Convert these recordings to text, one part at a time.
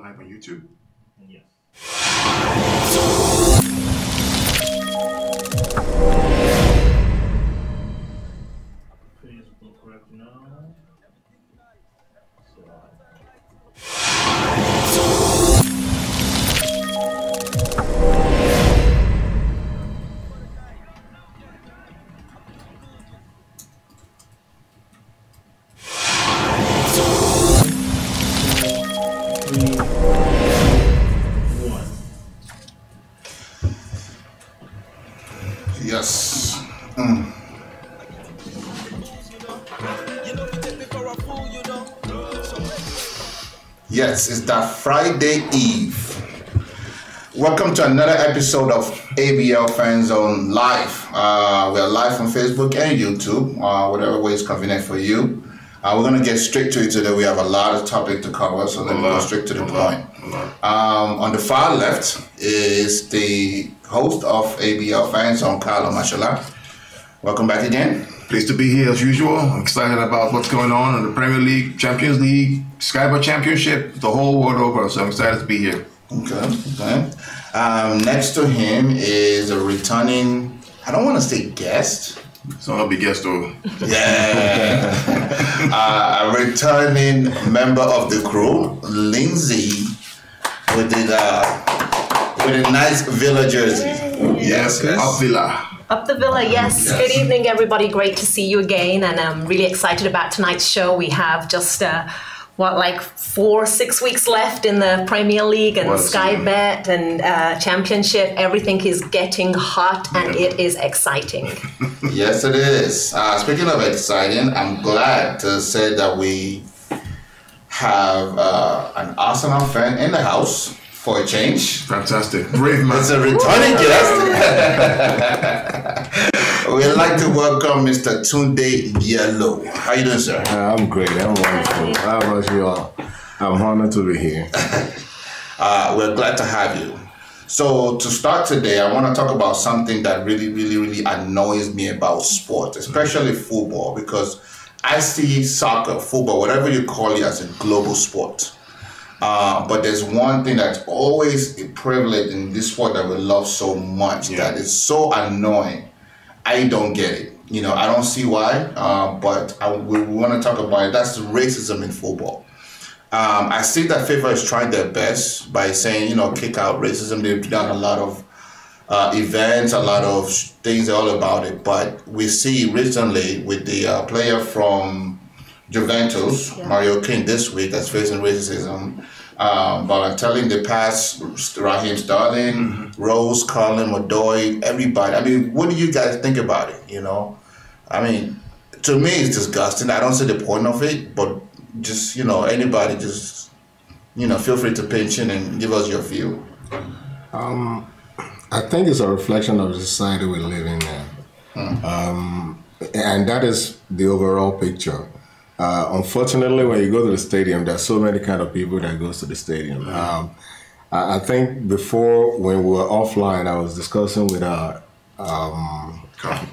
live on YouTube. Yes. Facebook right now. Yes. Yes, it's that Friday Eve. Welcome to another episode of ABL Fan Zone Live. We are live on Facebook and YouTube, whatever way is convenient for you. We're going to get straight to it today. We have a lot of topic to cover, so let me go straight to the point. On the far left is the host of ABL Fan Zone, Carlo Mashallah. Welcome back again. Pleased to be here as usual. I'm excited about what's going on in the Premier League, Champions League, Skybar Championship, the whole world over. So I'm excited to be here. Okay. Next to him is a returning, I don't want to say guest. So I'll be guest though. Yeah. A returning member of the crew, Lindsay, with a nice Villa jersey. Yes. Up Villa. Up the Villa, yes. Good evening, everybody. Great to see you again. And I'm really excited about tonight's show. We have just, 4-6 weeks left in the Premier League and Sky Bet and Championship. Everything is getting hot and it is exciting. Yes, it is. Speaking of exciting, I'm glad to say that we have an Arsenal fan in the house. For a change. Fantastic. Brave man. It's a returning guest. We'd like to welcome Mr. Tunde Yellow. How you doing, sir? I'm great. I'm wonderful. How about you all? I'm honored to be here. We're glad to have you. So to start today, I want to talk about something that really annoys me about sports, especially football, because I see soccer, football, whatever you call it, as a global sport. But there's one thing that's always a privilege in this sport that we love so much that is so annoying. I don't get it. I don't see why, but we want to talk about it. That's racism in football. I see that FIFA is trying their best by saying, kick out racism. They've done a lot of events, a lot of things all about it. But we see recently with the player from Juventus, Mario King, this week that's facing racism. Balotelli, the past, Raheem Sterling, Rose, Colin, Odoi, everybody. I mean, what do you guys think about it? I mean, to me, it's disgusting. I don't see the point of it, but just, anybody just, feel free to pinch in and give us your view. I think it's a reflection of the society we live in now. And that is the overall picture. Unfortunately, when you go to the stadium, there's so many kind of people that goes to the stadium. I think before, when we were offline, I was discussing with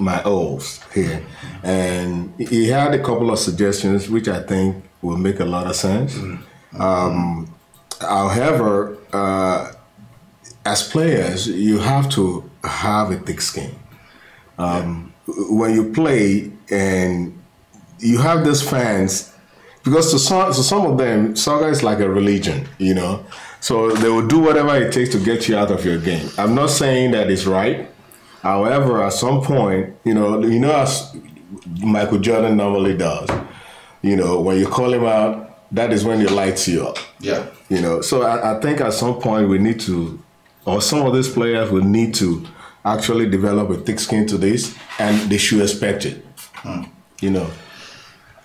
my host here, and he had a couple of suggestions which I think will make a lot of sense. However, as players, you have to have a thick skin. When you play and you have these fans, because to some of them, soccer is like a religion, So they will do whatever it takes to get you out of your game. I'm not saying that it's right. However, at some point, as Michael Jordan normally does, when you call him out, that is when he lights you up. Yeah. So I think at some point we need to, or some of these players will need to actually develop a thick skin to this, and they should expect it.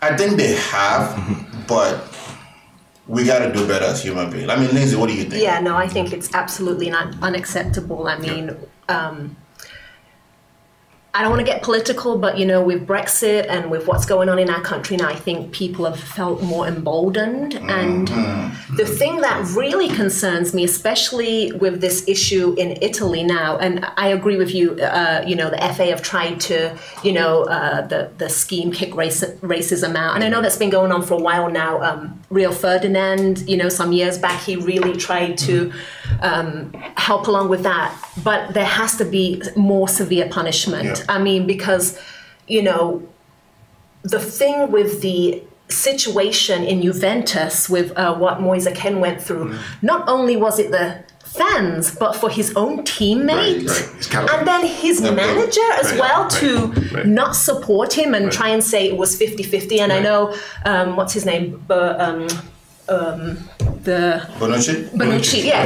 I think they have, but we got to do better as human beings. I mean, Lindsay, what do you think? Yeah, no, I think it's absolutely not unacceptable. I mean, I don't want to get political, but with Brexit and with what's going on in our country now, I think people have felt more emboldened. And the thing that really concerns me, especially with this issue in Italy now, and I agree with you, the FA have tried to, the scheme kick racism out. And I know that's been going on for a while now. Rio Ferdinand, some years back, he really tried to help along with that. But there has to be more severe punishment. Yeah. I mean, because, the thing with the situation in Juventus with what Moise Kean went through, not only was it the fans, but for his own teammate, and then his manager as well to not support him and try and say it was 50-50. And I know, what's his name? Bonucci,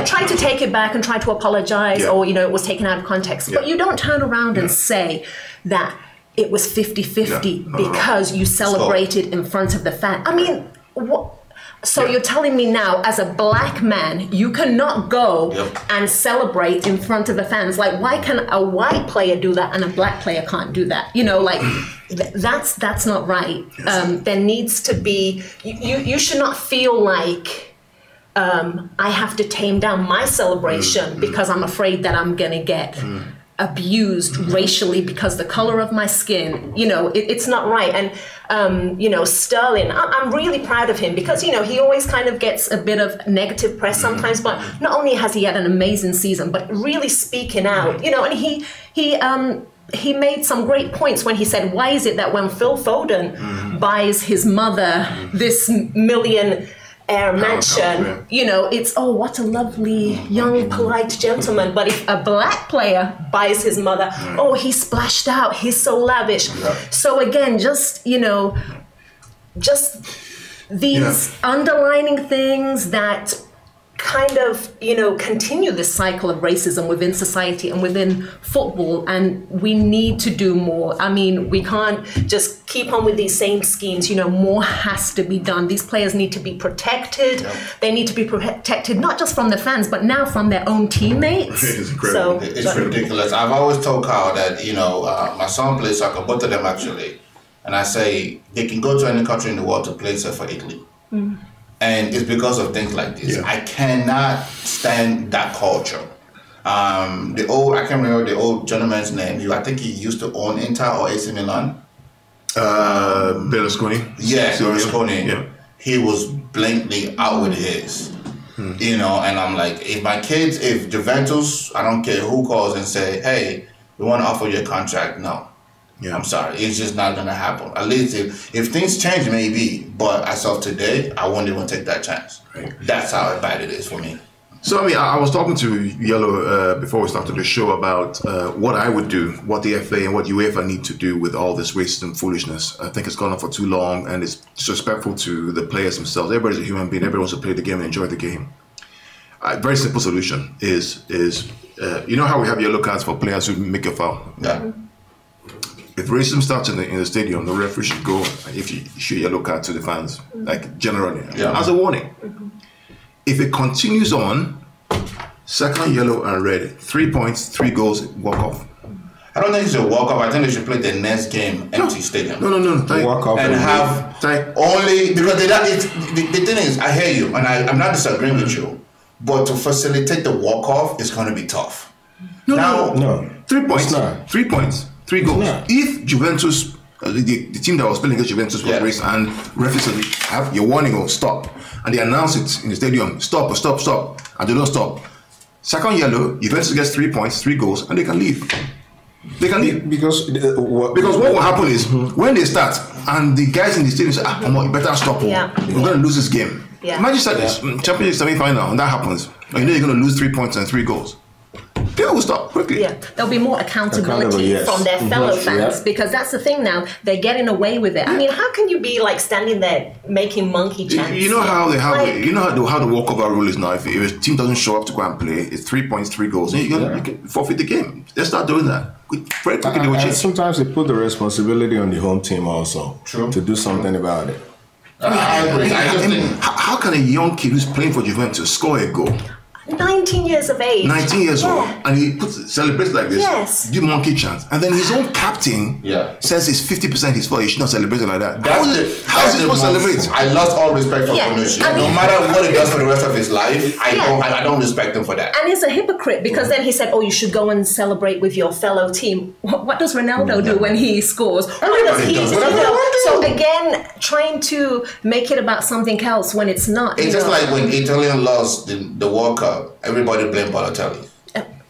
tried to take it back and try to apologize, or it was taken out of context. But you don't turn around and say that it was 50-50 because you celebrated in front of the fan. I mean, what? So you're telling me now, as a black man, you cannot go and celebrate in front of the fans? Like, why can a white player do that and a black player can't do that? That's not right. There needs to be. You should not feel like I have to tame down my celebration because I'm afraid that I'm gonna get abused racially because the color of my skin. It's not right. And Sterling, I'm really proud of him because he always kind of gets a bit of negative press sometimes, but not only has he had an amazing season, but really speaking out, and he made some great points when he said, why is it that when Phil Foden buys his mother this millionaire mansion, it's, oh, what a lovely young polite gentleman, but if a black player buys his mother, oh, he splashed out, he's so lavish. So again, just these underlining things that kind of continue this cycle of racism within society and within football, and we need to do more. I mean, we can't just keep on with these same schemes. More has to be done. These players need to be protected. They need to be protected not just from the fans, but now from their own teammates. It's incredible. It's ridiculous. I've always told Carl that my son plays soccer, both of them actually, and I say they can go to any country in the world to play except for Italy. And it's because of things like this. I cannot stand that culture. I can't remember the old gentleman's name. I think he used to own Inter or AC Milan. Berlusconi. Yeah, Berlusconi. Yeah. He was blatantly out with his. And I'm like, if Juventus, I don't care who calls and say, hey, we want to offer you a contract. No. I'm sorry, it's just not gonna happen. At least if things change, maybe. But as of today, I won't even take that chance. That's how bad it is for me. So I was talking to Yellow before we started the show about what I would do, what the FA and what UEFA need to do with all this racism foolishness. I think it's gone on for too long, and it's disrespectful to the players themselves. Everybody's a human being. Everybody wants to play the game and enjoy the game. Very simple solution is how we have yellow cards for players who make a foul. If racism starts in the stadium, the referee should go if you issue a yellow card to the fans, like generally, as a warning. If it continues on, second yellow and red, 3 points, 3 goals, walk off. I don't think it's a walk off. I think they should play the next game empty stadium. No. Walk off and have only because the thing is, I hear you, and I'm not disagreeing with you, but to facilitate the walk off is going to be tough. No. 3 points. 3 points. 3 goals. Yeah. If Juventus, the team that was playing against Juventus was racist, and referees have your warning or stop, and they announce it in the stadium, stop, and they don't stop. Second yellow, Juventus gets 3 points, 3 goals, and they can leave. Because what will happen is when they start and the guys in the stadium say, you better stop. We're going to lose this game. Imagine this Champions League semi-final, and that happens. And you're going to lose 3 points and 3 goals. People will stop quickly. There'll be more accountability from their fellow fans because that's the thing now. They're getting away with it. I mean, how can you be like standing there making monkey chants? You know how they have how the walkover rule is now. If a team doesn't show up to go and play, it's 3 points, 3 goals. And you can forfeit the game. Let's start doing that. Very quickly. And sometimes they put the responsibility on the home team also to do something about it. I agree. How can a young kid who's playing for Juventus score a goal? 19 years of age. 19 years old, Yeah. and he celebrates like this. Yes. Do monkey chants, and then his own captain says it's 50% his fault. He should not celebrate it like that. How is he supposed to celebrate? I lost all respect for Bonucci. No matter what he does for the rest of his life, I don't respect him for that. And he's a hypocrite because then he said, "Oh, you should go and celebrate with your fellow team." What does Ronaldo do when he scores? Everybody does. So again, trying to make it about something else when it's not. It's just like when Italian lost the World Cup. Everybody blame Balotelli.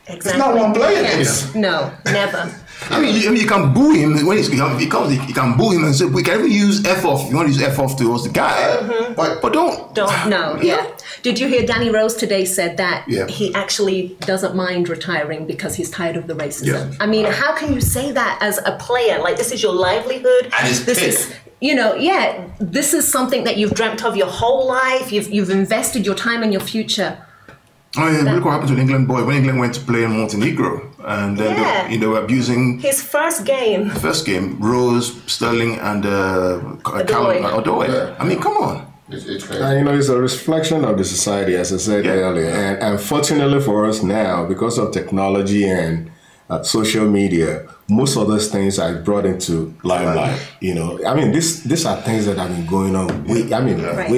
Exactly. It's not one player. No, never. I mean, you can boo him when he comes. You can boo him and say, "We can even use F off. You want to use F off towards the guy, but don't." No. Yeah. Did you hear Danny Rose today said that Yeah. he actually doesn't mind retiring because he's tired of the racism? Yeah. I mean, how can you say that as a player? Like, this is your livelihood. And it's this is, this is something that you've dreamt of your whole life. You've invested your time and your future. Oh yeah, look what happened to the England boy when England went to play in Montenegro, and then they were abusing his first game. First game, Rose, Sterling, and Odoi. Yeah. I mean, come on. It's crazy. And it's a reflection of the society, as I said earlier. And unfortunately for us now, because of technology and social media, most of those things are brought into limelight. I mean, these are things that have been going on way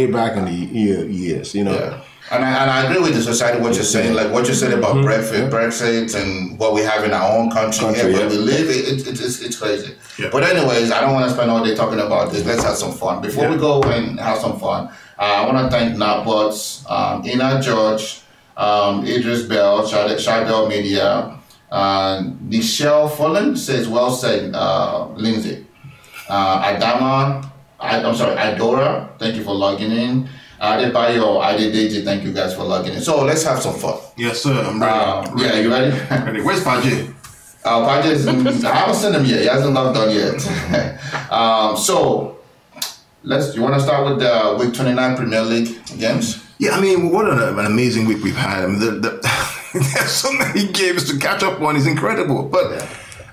back in the years. Yeah. And I agree with the society, what you're saying, like what you said about Brexit and what we have in our own country where we live, it's crazy. Yeah. But anyways, I don't want to spend all day talking about this. Let's have some fun. Before we go and have some fun, I want to thank Nabots, Ina George, Idris Bell, Shardell Media, Nichelle Fullen says, well said, Lindsay. Idora, thank you for logging in. Adebayo, Adedeji, thank you guys for logging in. So let's have some fun. Yes, sir. I'm ready. Yeah, you ready? Ready. Where's Paje? Paje is I haven't seen him yet. He hasn't logged on yet. So you want to start with the Week 29 Premier League games? Yeah, I mean, what an amazing week we've had. I mean, there's so many games to catch up on. It's incredible. But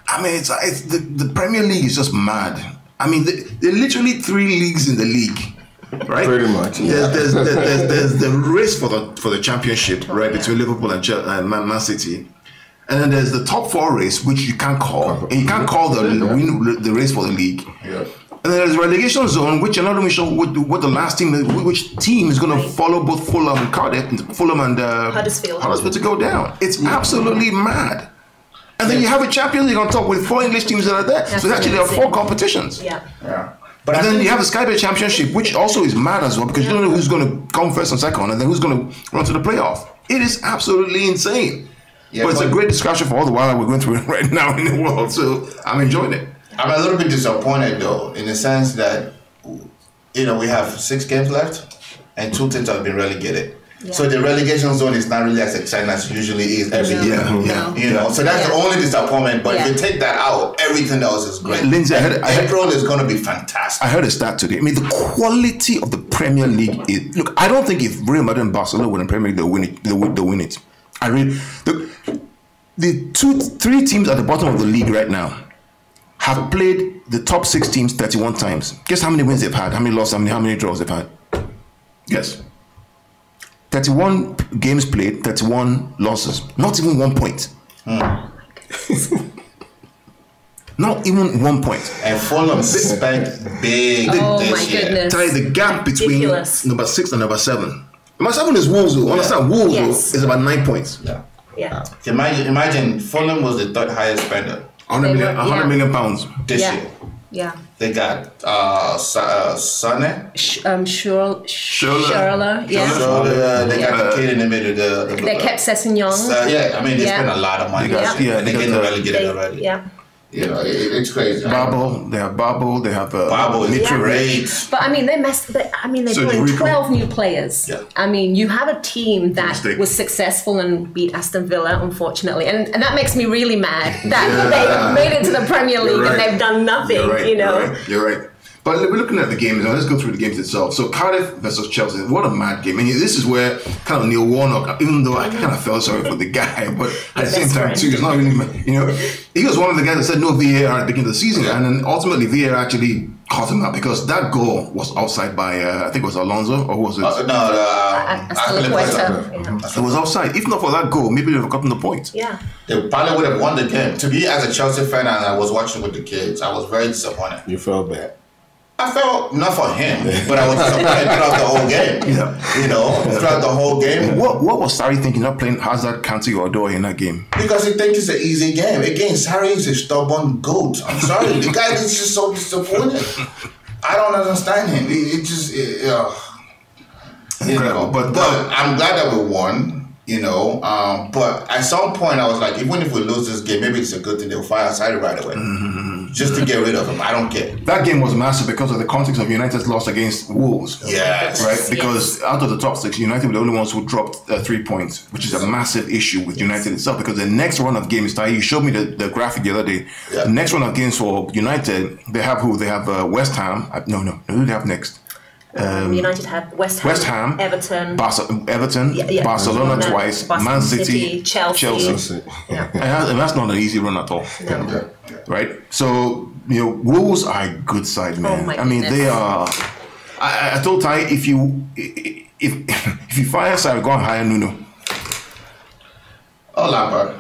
I mean, it's the Premier League is just mad. I mean, there are literally 3 leagues in the league. Right, pretty much. Yeah. There's the race for the championship, right, between Liverpool and Man City, and then there's the top 4 race, which you can't call, and you can't call the race for the league. Yeah. And then there's relegation zone, which you're not even sure what the last team, which team is going to follow both Fulham and Huddersfield to go down. It's absolutely mad. And then you have a Champions League on top with 4 English teams that are there. So actually there are 4 competitions. Yeah. But then you have the Sky Bet Championship, which also is mad as well, because you don't know who's going to come first and second, and then who's going to run to the playoff. It is absolutely insane. Yeah, but it's a great discussion for all the while that we're going through right now in the world. So I'm enjoying it. I'm a little bit disappointed, though, in the sense that, we have 6 games left, and 2 teams have been relegated. Yeah. So the relegation zone is not really as exciting as it usually is every year. So that's the only disappointment. But if you take that out, everything else is great. Lindsay, April is going to be fantastic. I heard a stat today. I mean, the quality of the Premier League is. Look, I don't think if Real Madrid and Barcelona win the Premier League, they'll win it. They'll win it. The 3 teams at the bottom of the league right now have played the top 6 teams 31 times. Guess how many wins they've had? How many losses? How many draws they've had? Guess. 31 games played, 31 losses. Not even 1 point. Not even 1 point. And Fulham spent big this year. Goodness. The gap between number 6 and number 7. Number 7 is Wolves. Understand? Wolves is about 9 points. Yeah. Imagine Fulham was the 3rd highest spender. 100 million pounds this year. Yeah. They got Sane. Schürrle. They got the kid in the middle. They kept Sessegnon. They spent a lot of money. They're getting relegated already. Yeah. It's crazy. Babel, they have Babel is great. But I mean, they brought in 12 new players. Yeah. I mean, you have a team that was successful and beat Aston Villa, unfortunately, and that makes me really mad that they made it to the Premier League and they've done nothing. You're right. But we're looking at the games now. Let's go through the games itself. So Cardiff versus Chelsea. What a mad game. And this is where kind of Neil Warnock, even though I kind of felt sorry for the guy, but at the same time too, it's not really, he was one of the guys that said no VAR at the beginning of the season. And then ultimately VAR actually caught him out because that goal was outside by I think it was Alonso or was it? It was outside. If not for that goal, maybe they would have gotten the point. Yeah. They probably would have won the game. To be as a Chelsea fan, and I was watching with the kids, I was very disappointed. You felt bad. I felt not for him, but I was disappointed throughout the whole game. Yeah. You know, throughout the whole game. What was Sarri thinking not playing Hazard, Kante or Odoi in that game? Because he thinks it's an easy game. Again, Sarri is a stubborn goat. I'm sorry. The guy is just so disappointed. I don't understand him. Incredible. But I'm glad that we won. You know, but at some point I was like, even if we lose this game, maybe it's a good thing they'll fire Sarri right away, just to get rid of him. I don't care. That game was massive because of the context of United's loss against Wolves. Yes. Right? Because out of the top 6, United were the only ones who dropped 3 points, which is a massive issue with United itself. Because the next run of games, you showed me the graphic the other day. Yeah. The next run of games for United, they have who? They have West Ham. No. Who do they have next? United have West Ham, Everton, Barcelona twice, Man City, Chelsea. Yeah. And that's not an easy run at all. No. Right? So, Wolves are a good side, man. I mean, they are. I told Ty, if you fire Sarri, go and hire Nuno. Oh, Lampard.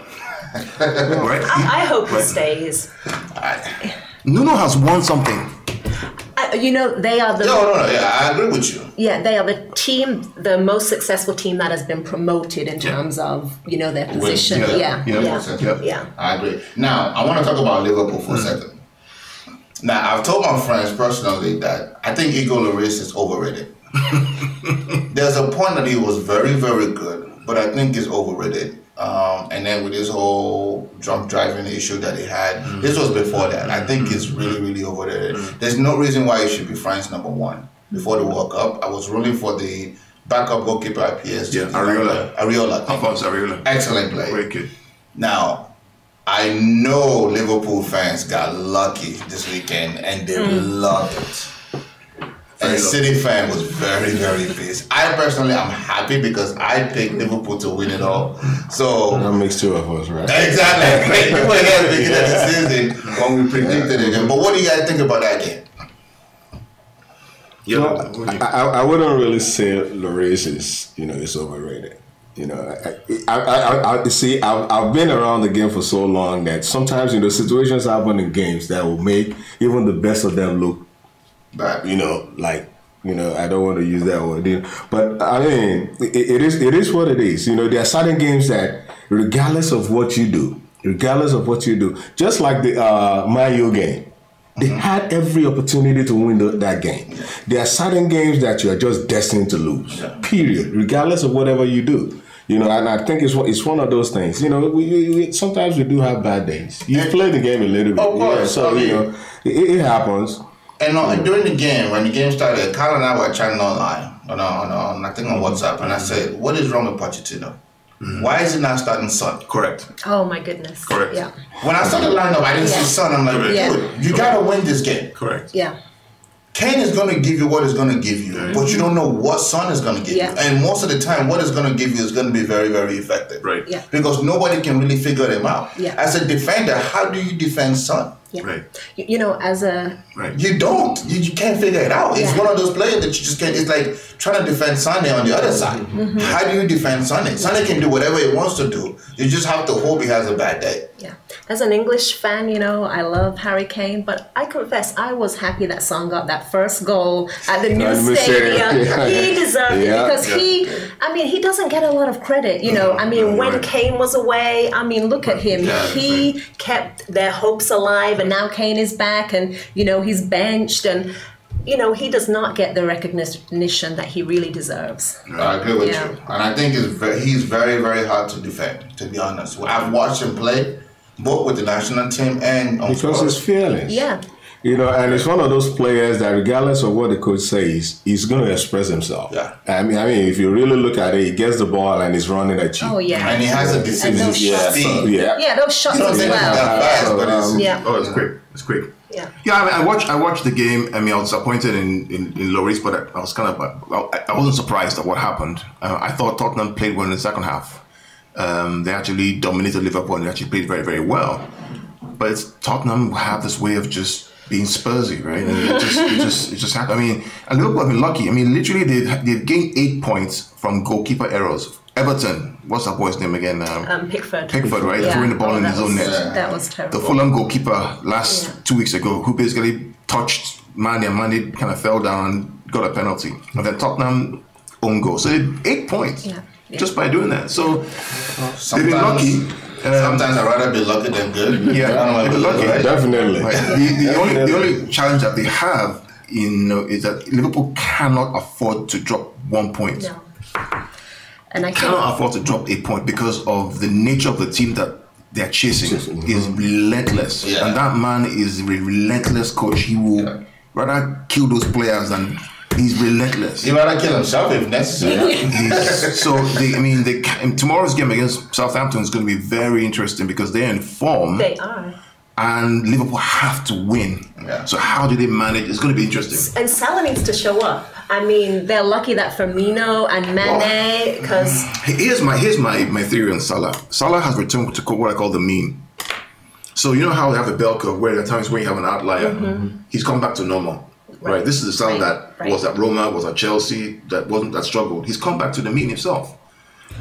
Right? I hope he stays. Nuno has won something. They are the... No, yeah, I agree with you. Yeah, they are the most successful team that has been promoted in terms of, their position. Yeah. I agree. Now, I want to talk about Liverpool for a second. Now, I've told my friends personally that I think Igor Lloris is overrated. There's a point that he was very, very good, but I think he's overrated. And then with this whole drunk driving issue that he had, this was before that. I think it's really, really overrated. There's no reason why he should be France number 1. Before the World Cup, I was rooting for the backup goalkeeper at PSG. Yeah, Areola. Alphonse Areola. Excellent play. Very good. Now, I know Liverpool fans got lucky this weekend and they loved it. And City fan was very, very pissed. I personally am happy because I picked Liverpool to win it all. So that makes 2 of us, right? Exactly. We were here at the beginning of the season when we predicted it. But what do you guys think about that game? Yeah, well, I wouldn't really say Lloris is overrated. I see. I've been around the game for so long that sometimes situations happen in games that will make even the best of them look bad. I don't want to use that word, but I mean, it is what it is. There are certain games that, regardless of what you do, just like the Man U game. They had every opportunity to win that game. There are certain games that you are just destined to lose, period, regardless of whatever you do. And I think it's one of those things. We sometimes we do have bad days. You play the game a little bit. Of course. So, it happens. And during the game, when the game started, Carl and I were chatting online, I think on WhatsApp, and I said, what is wrong with Pochettino? Why is he not starting Son? Correct. Oh my goodness. Correct. Yeah. When I saw the lineup, I didn't see Son. I'm like, dude, you gotta win this game. Correct. Yeah. Kane is going to give you what he's going to give you, but you don't know what Son is going to give you. And most of the time, what he's going to give you is going to be very, very effective. Right. Yeah. Because nobody can really figure them out. Yeah. As a defender, how do you defend Son? Yeah. Right. As a... Right. You don't. You can't figure it out. It's one of those players that you just can't... It's like trying to defend Sané on the other side. Mm-hmm. How do you defend Sané? Sané can do whatever he wants to do. You just have to hope he has a bad day. Yeah. As an English fan, I love Harry Kane, but I confess I was happy that Son got that first goal at the new stadium. He deserved it because he doesn't get a lot of credit. When Kane was away, look at him. He kept their hopes alive, and now Kane is back, and he's benched, and he does not get the recognition that he really deserves. I agree with you, and I think he's very, very hard to defend. To be honest, I've watched him play both with the national team and on because he's fearless. Yeah. And it's one of those players that, regardless of what the coach says, he's going to express himself. Yeah. I mean, if you really look at it, he gets the ball and he's running at you. Oh yeah. And he has a decisive speed. Yeah, those shots as well. It's quick. It's quick. Yeah. Yeah, I watched the game. I was disappointed in Lloris, but I was I wasn't surprised at what happened. I thought Tottenham played well in the second half. They actually dominated Liverpool and they actually played very, very well. But Tottenham have this way of just being Spursy, right? And it just happened. I mean, and Liverpool have been lucky. I mean, literally they've gained 8 points from goalkeeper errors. Everton, what's that boy's name again? Pickford. Pickford, right? Throwing the ball in his own net. That was terrible. The Fulham goalkeeper 2 weeks ago, who basically touched Mane, and Mane kind of fell down and got a penalty. And then Tottenham own goal. So 8 points just by doing that. So they've been lucky. Sometimes I'd rather be lucky than good. Yeah, I don't know, lucky. Right? Definitely. Right. The only challenge that they have, is that Liverpool cannot afford to drop 1 point. No. And I Cannot afford to drop 8 points because of the nature of the team that they're chasing is relentless. Yeah. And that man is a relentless coach. He will rather kill those players than he's relentless. He'd rather kill himself if necessary. Tomorrow's game against Southampton is going to be very interesting because they're in form. They are. And Liverpool have to win. Yeah. So how do they manage? It's going to be interesting. And Salah needs to show up. I mean, they're lucky that Firmino and Mane, because... Here's my theory on Salah. Salah has returned to what I call the mean. So you know how they have a bell curve where there are times when you have an outlier. He's come back to normal. Right. This is the Salah that was at Roma, was at Chelsea, that struggled. He's come back to the mean himself.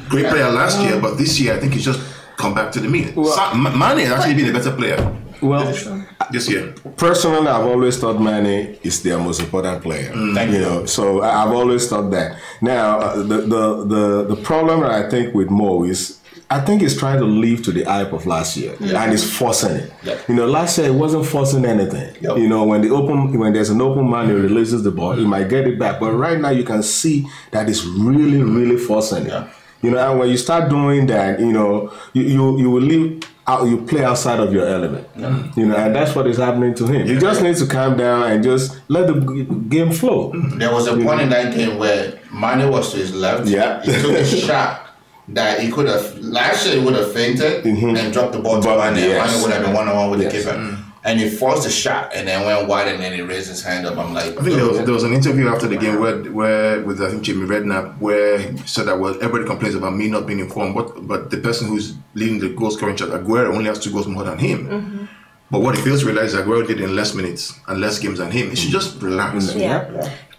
Great player last year, but this year I think he's just come back to the mean. Mane has actually been a better player. Well, this year. Personally, I've always thought Mane is their most important player. Thank you. So I've always thought that. Now, the problem that I think with Mo is, I think he's trying to live to the hype of last year, and he's forcing it. Yep. Last year he wasn't forcing anything. Yep. When there's an open man, he releases the ball, he might get it back. But right now, you can see that he's really, really forcing it. Yeah. And when you start doing that, you will leave. You play outside of your element, and that's what is happening to him. He just needs to calm down and just let the game flow. There was a point in that game where Mane was to his left. Yeah, he took a shot that he could have. Last year he would have fainted and dropped the ball to Mane. Mane would have been 1-on-1 with the keeper. And he forced a shot and then went wide and then he raised his hand up. I'm like, I think there was an interview after the game where with I think Jimmy Redknapp where he said that everybody complains about me not being informed, but the person who's leading the goal scoring chart, Aguero, only has 2 goals more than him. But what he fails to realize is Aguero did in less minutes and less games than him. He should just relax.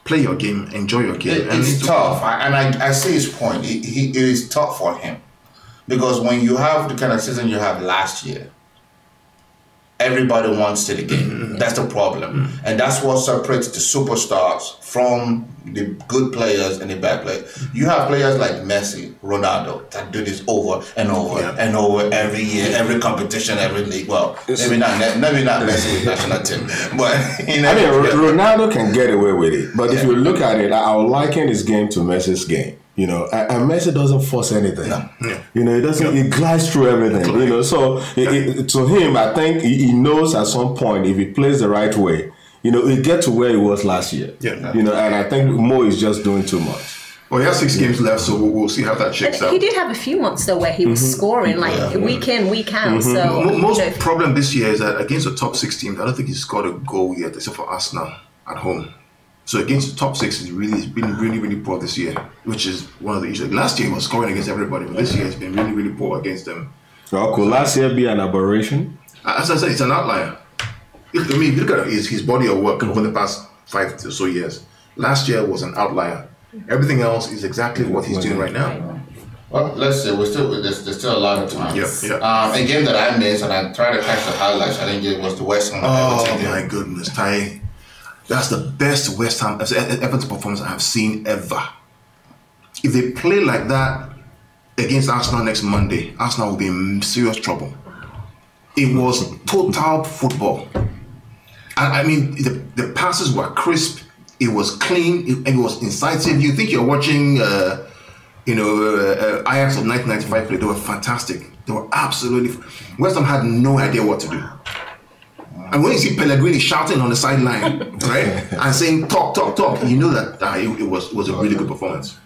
Play your game, enjoy your game. It's tough, I see his point. It is tough for him because when you have the kind of season you have last year, everybody wants to the game. That's the problem. And that's what separates the superstars from the good players and the bad players. You have players like Messi, Ronaldo, that do this over and over and over every year, every competition, every league. Well, maybe not Messi with national team. But Ronaldo can get away with it. But if you look at it, I would liken his game to Messi's game. And Messi doesn't force anything. He doesn't. He glides through everything. So to him, I think he knows at some point if he plays the right way, he'll get to where he was last year. And I think Mo is just doing too much. Well, he has 6 games left, so we'll see how that shakes out. He did have a few months though where he was scoring week in, week out. So most problem this year is that against the top 6 teams, I don't think he's scored a goal yet, except for Arsenal at home. So against the top 6, he's been really, really poor this year, which is one of the issues. Last year he was scoring against everybody, but this year he's been really, really poor against them. Well, could last year be an aberration? As I said, it's an outlier. If you look at his body of work over the past 5 or so years, last year was an outlier. Everything else is exactly what he's doing right now. Well, let's see. There's still a lot of time. A game that I missed, and I tried to catch the highlights. I didn't get it was the West Ham. Oh my goodness, Ty! That's the best West Ham Everton performance I have seen ever. If they play like that against Arsenal next Monday, Arsenal will be in serious trouble. It was total football. I mean, the passes were crisp. It was clean. It was incisive. You think you're watching, Ajax of 1995 play. They were fantastic. They were absolutely. West Ham had no idea what to do. And when you see Pellegrini shouting on the sideline, right, and saying "talk," you know that it was a really good performance,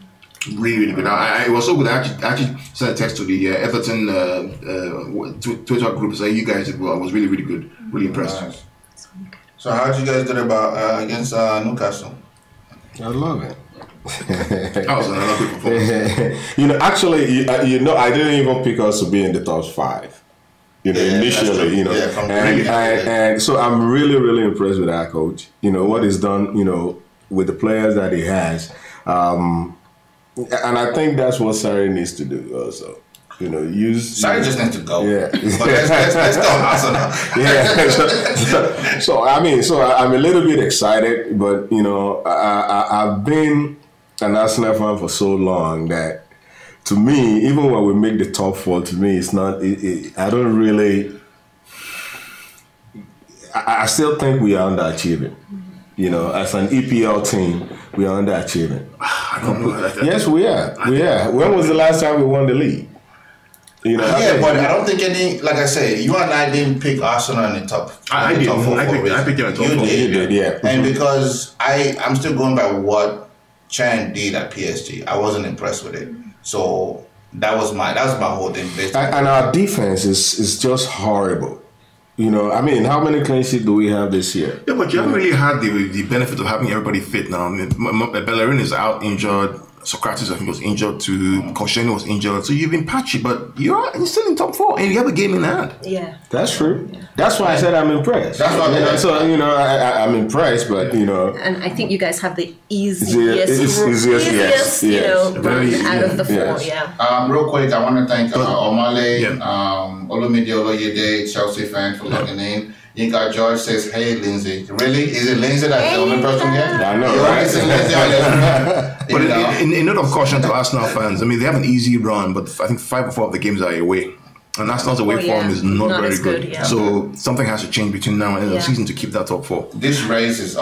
really, really good. It was so good. I actually sent a text to the Everton Twitter group saying you guys did well. It was really, really good. Really impressed. Nice. So how did you guys do about against Newcastle? I love it. That was another good performance. Actually, I didn't even pick us to be in the top 5. initially, and so I'm really, really impressed with our coach. What he's done, with the players that he has, and I think that's what Sarri needs to do also. Sarri just needs to go. Yeah, but let's go Arsenal. Yeah. So I'm a little bit excited, but I've been an Arsenal fan for so long that, to me, even when we make the top 4, to me, it's not. I don't really. I still think we are underachieving. As an EPL team, we are underachieving. I don't know. Yes, we are. When was the last time we won the league? But I don't think like I say, you and I didn't pick Arsenal in the top. I did. Top 4 I picked them in top 4. You did, yeah. And because I'm still going by what Chan did at PSG, I wasn't impressed with it. So that was my whole thing. And our defense is just horrible. How many clean sheets do we have this year? Yeah, but you haven't really had the benefit of having everybody fit now. Bellerin is out injured. Socrates, I think, was injured too. Koscielny was injured. So you've been patchy, but you're still in top 4 and you have a game in hand. Yeah. That's true. Yeah. That's why I said I'm impressed. That's what I'm impressed, but And I think you guys have the easiest run out of the 4. Yes. Yeah. Real quick, I want to thank Omale, Olumide Oloyede, Chelsea fan for logging in. Yinka George says, "Hey, Lindsay." Really? Is it Lindsay that's the only person here? I know, right? But in note of caution to Arsenal fans, they have an easy run, but I think 5 or 4 of the games are away. And Arsenal's away form is not very good. Yeah. So something has to change between now and the end of the season to keep that top 4. This race is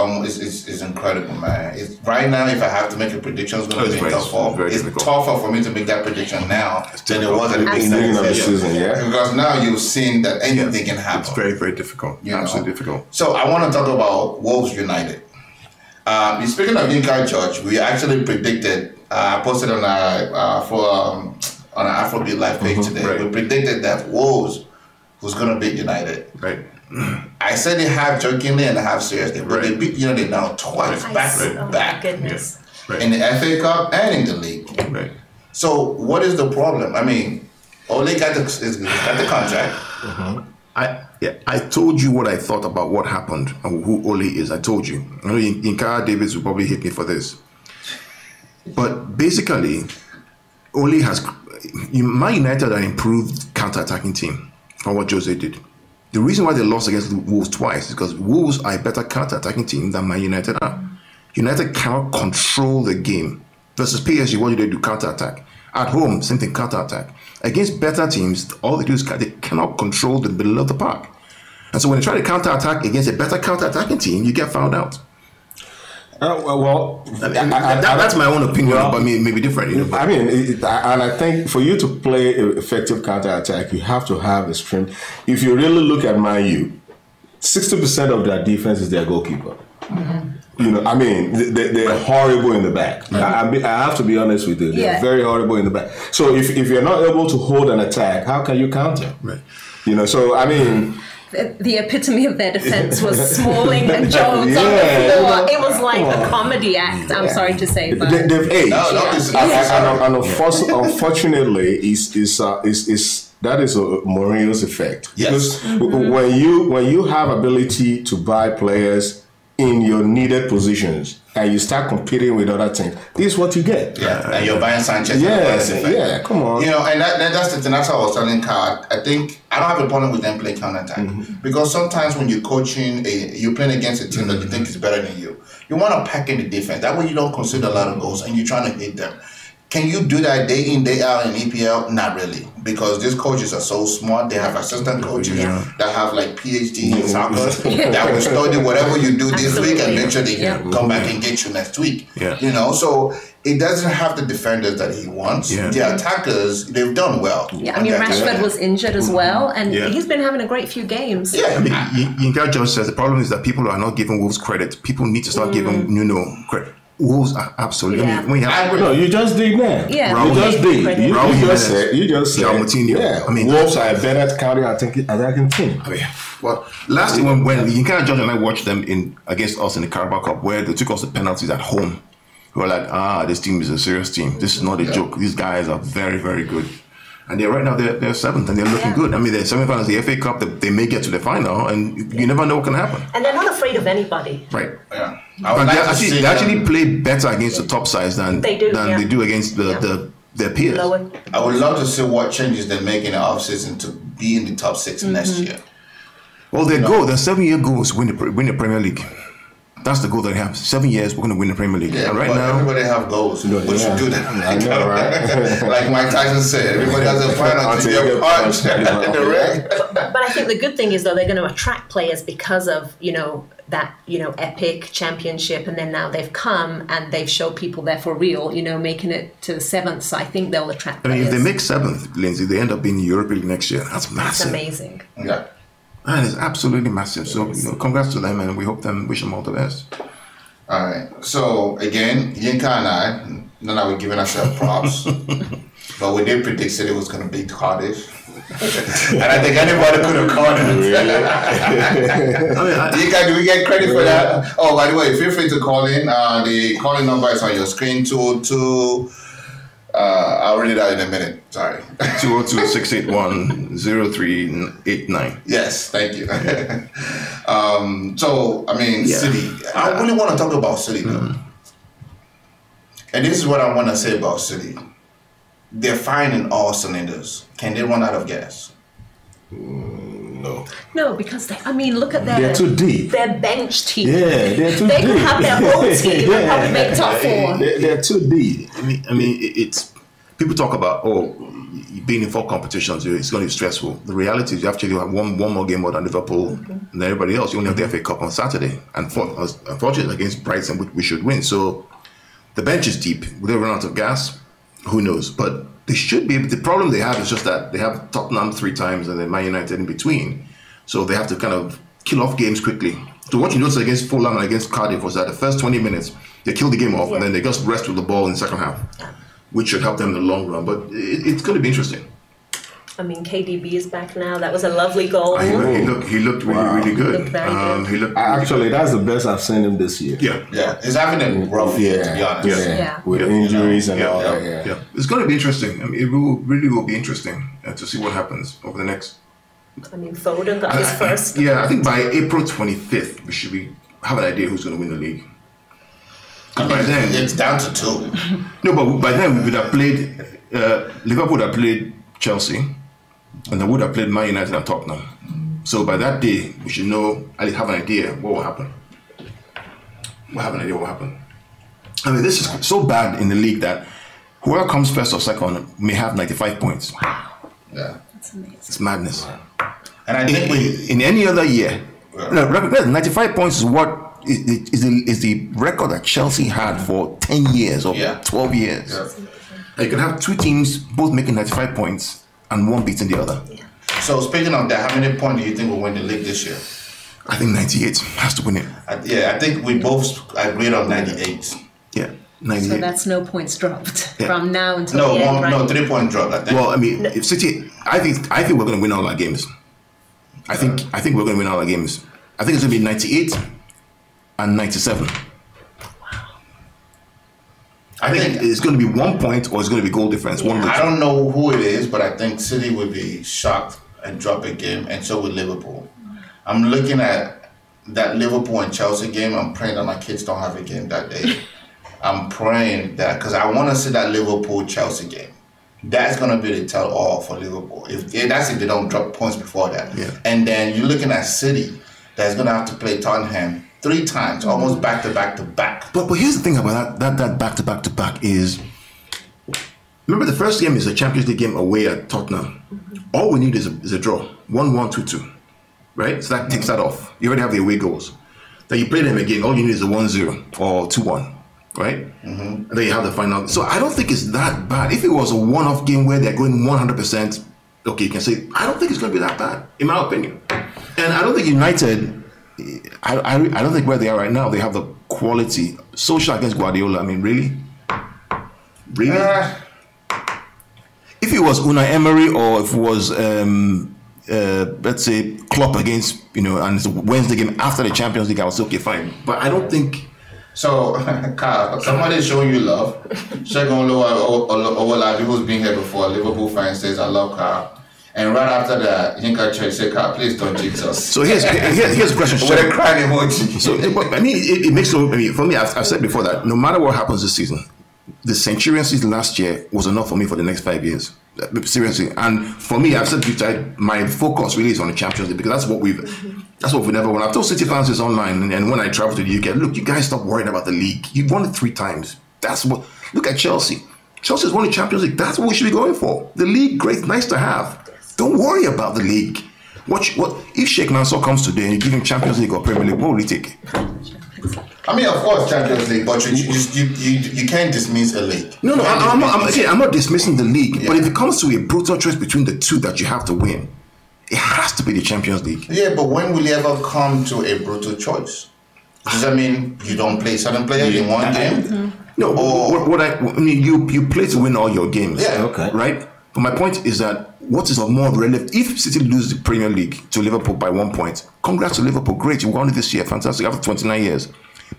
incredible, man. Right now, if I have to make a prediction, it's going to be top 4. It's tougher for me to make that prediction now than it was at the beginning of the season. Because now you've seen that anything can happen. It's very, very difficult. Absolutely difficult. So I want to talk about Wolves United. Speaking of Yinka George, we actually predicted. I posted on on our AfroBeat live page today. Right. We predicted that Wolves was going to beat United. Right. I said it half jokingly and half seriously, but they beat United now twice, back to back. Goodness. Yeah. Right. In the FA Cup and in the league. Right. So what is the problem? Ole got the contract. I told you what I thought about what happened and who Ole is. I told you. I know Yinka Davis will probably hit me for this. But basically, Ole has... Man United are an improved counter-attacking team from what Jose did. The reason why they lost against Wolves twice is because Wolves are a better counter-attacking team than Man United are. United cannot control the game. Versus PSG, what do they do? Counter-attack. At home, same thing, counter-attack. Against better teams, all they do is they cannot control the middle of the park. And so when they try to counter-attack against a better counter-attacking team, you get fouled out. That's my own opinion, but maybe different. And I think for you to play effective counter-attack, you have to have a strength. If you really look at Man U, 60% of their defense is their goalkeeper. Mm-hmm. They're horrible in the back. Mm-hmm. I have to be honest with you. They're very horrible in the back. So if you're not able to hold an attack, how can you counter? Right. The epitome of their defense was Smalling and Jones on the floor. It was like a comedy act. I'm sorry to say, but they've aged. And unfortunately, that is a Mourinho's effect. Yes. Because when you have ability to buy players in your needed positions and you start competing with other teams, this is what you get. Yeah, and you're buying Sanchez. Come on. And that's the thing. That's how I was telling Kat. I think I don't have a problem with them playing counter-attack. Because sometimes when you're coaching, you're playing against a team that you think is better than you want to pack in the defense. That way you don't concede a lot of goals and you're trying to hit them. Can you do that day in, day out in EPL? Not really, because these coaches are so smart. They have assistant coaches that have like PhD in soccer that will study whatever you do this week and make sure they come back and get you next week. Yeah. So it doesn't have the defenders that he wants. Yeah. The attackers, they've done well. Yeah, Rashford was injured as well, and he's been having a great few games. Yeah. Yinka George says the problem is that people are not giving Wolves credit. People need to start giving Nuno credit. Wolves are absolutely. No, you just did that. Yeah, you just did. You just said. Moutinho. Yeah, Wolves are a better counter-attacking team. Last year when Yinka George and I watched them against us in the Carabao Cup, where they took us the penalties at home, we were like, this team is a serious team. This is not a joke. These guys are very, very good. And right now they're seventh and they're looking good. I mean, they're semi-finals of the FA Cup. They may get to the final, and you never know what can happen. And they're not afraid of anybody. Right. Yeah. They actually play better against the top sides than they do against their peers. Lower. I would love to see what changes they make in the offseason to be in the top 6 next year. Well, their 7-year goal is win the Premier League. That's the goal that they have. 7 years, we're going to win the Premier League. Yeah, and right but now, everybody have goals. We should do that. I know, right? Like Mike Tyson said, everybody has a plan until you get punched in the ring. But I think the good thing is, though, they're going to attract players because of, that, epic championship. And then now they've come and they've showed people they're for real, making it to the 7th. So I think they'll attract players. I mean, if they make 7th, Lindsay, they end up being Europa League next year. That's massive. That's amazing. Yeah. That is absolutely massive. So, congrats to them, and we wish them all the best. All right. So, again, Yinka and I, none that we're giving ourselves props, but we did predict City was going to beat Cardiff. And I think anybody could have called it. Yinka, do we get credit for that? Oh, by the way, feel free to call in. The calling number is on your screen, 202. I'll read it out in a minute. Sorry. 202-681-0389. Yes, thank you. So, I mean, City. I really want to talk about City, though. And this is what I want to say about City. They're firing in all cylinders. Can they run out of gas? No. No, because look at They're too deep. Their bench team. Yeah, they're too they deep. They could have their own team and probably make top 4. They're too deep. I mean, it's people talk about being in 4 competitions. It's going to be stressful. The reality is you actually have one more game more than Liverpool and everybody else. You only have the FA Cup on Saturday, and unfortunately against Brighton, we should win. So the bench is deep. Will they run out of gas? Who knows? But they should be able. The problem they have is just that they have Tottenham 3 times and then Man United in between. So they have to kind of kill off games quickly. So what you noticed against Fulham and against Cardiff was that the first 20 minutes, they kill the game off and then they just rest with the ball in the second half, which should help them in the long run. But it's going to be interesting. I mean, KDB is back now. That was a lovely goal. He looked really good. Looked very good. He looked Actually, that's the best I've seen him this year. Yeah. He's having a rough year, to be honest. Yeah. With injuries and all that. Yeah. It's going to be interesting. I mean, it really will be interesting to see what happens over the next. I mean, Foden got his first. Yeah, I think by April 25th, we should have an idea who's going to win the league. By then, it's down to 2. No, but by then we would have played. Liverpool would have played Chelsea, and they would have played Man United and Tottenham. So by that day, we should know. I have an idea what will happen. We'll have an idea what will happen. I mean, this is so bad in the league that whoever comes first or second may have 95 points. Wow. Yeah. That's amazing. It's madness. And I think in any other year, 95 points is what is the record that Chelsea had for 10 years or 12 years. Yeah. You can have 2 teams both making 95 points and one beating the other. Yeah. So speaking of that, how many points do you think will win the league this year? I think 98 has to win it. I think we both agreed on 98. Yeah, 98. So that's no points dropped from now until the end, right? No, 3-point drop. I think. Well, I mean, if City, I think we're going to win all our games. I think we're going to win all our games. I think it's going to be 98 and 97. I think it's going to be 1 point or it's going to be goal difference. Yeah. I don't know who it is, but I think City will be shocked and drop a game, and so will Liverpool. I'm looking at that Liverpool and Chelsea game. I'm praying that my kids don't have a game that day. I'm praying that because I want to see that Liverpool-Chelsea game. That's going to be the tell-all for Liverpool. If they don't drop points before that. Yeah. And then you're looking at City that's going to have to play Tottenham 3 times, almost back-to-back-to-back. But here's the thing about that back-to-back-to-back is, remember the first game is a Champions League game away at Tottenham. All we need is a draw, 1-1, 2-2, right? So that takes that off. You already have the away goals. Then you play them again, all you need is a 1-0 or 2-1, right? And then you have the final. So I don't think it's that bad. If it was a one-off game where they're going 100%, okay, you can say, I don't think it's going to be that bad, in my opinion. And I don't think United, I don't think where they are right now, they have the quality. Social against Guardiola, I mean, really? Really? If it was Unai Emery or if it was, let's say, Klopp against, and it's a Wednesday game after the Champions League, I would say, okay, fine. But I don't think So, Kyle, somebody showing you love. Shegun Owolabi, who's been here before, Liverpool fan, says, I love Kyle. And right after that, Yinka Church said, Kyle, please don't jinx us. So here's a question. With a crying emoji. So, I mean, it makes no, I mean, for me, I've said before that no matter what happens this season, the Centurion season last year was enough for me for the next 5 years. Seriously. And for me, I've said my focus really is on the Champions League because that's what we've never won. I've told City fans this online and when I travel to the UK, look, you guys stop worrying about the league. You've won it 3 times. That's what, look at Chelsea. Chelsea's won the Champions League. That's what we should be going for. The league, great, nice to have. Don't worry about the league. What if Sheikh Mansour comes today and you give him Champions League or Premier League, what will he take? I mean, of course, Champions League, but you can't dismiss a league. No, I'm not dismissing the league, but if it comes to a brutal choice between the two that you have to win, it has to be the Champions League. Yeah, but when will you ever come to a brutal choice? Does that mean you don't play certain players in one game? Mm-hmm. No, or, I mean, you play to win all your games. Yeah, okay. Right? But my point is that what is of more relevant, if City lose the Premier League to Liverpool by 1 point, congrats to Liverpool, great, you won it this year, fantastic, after 29 years.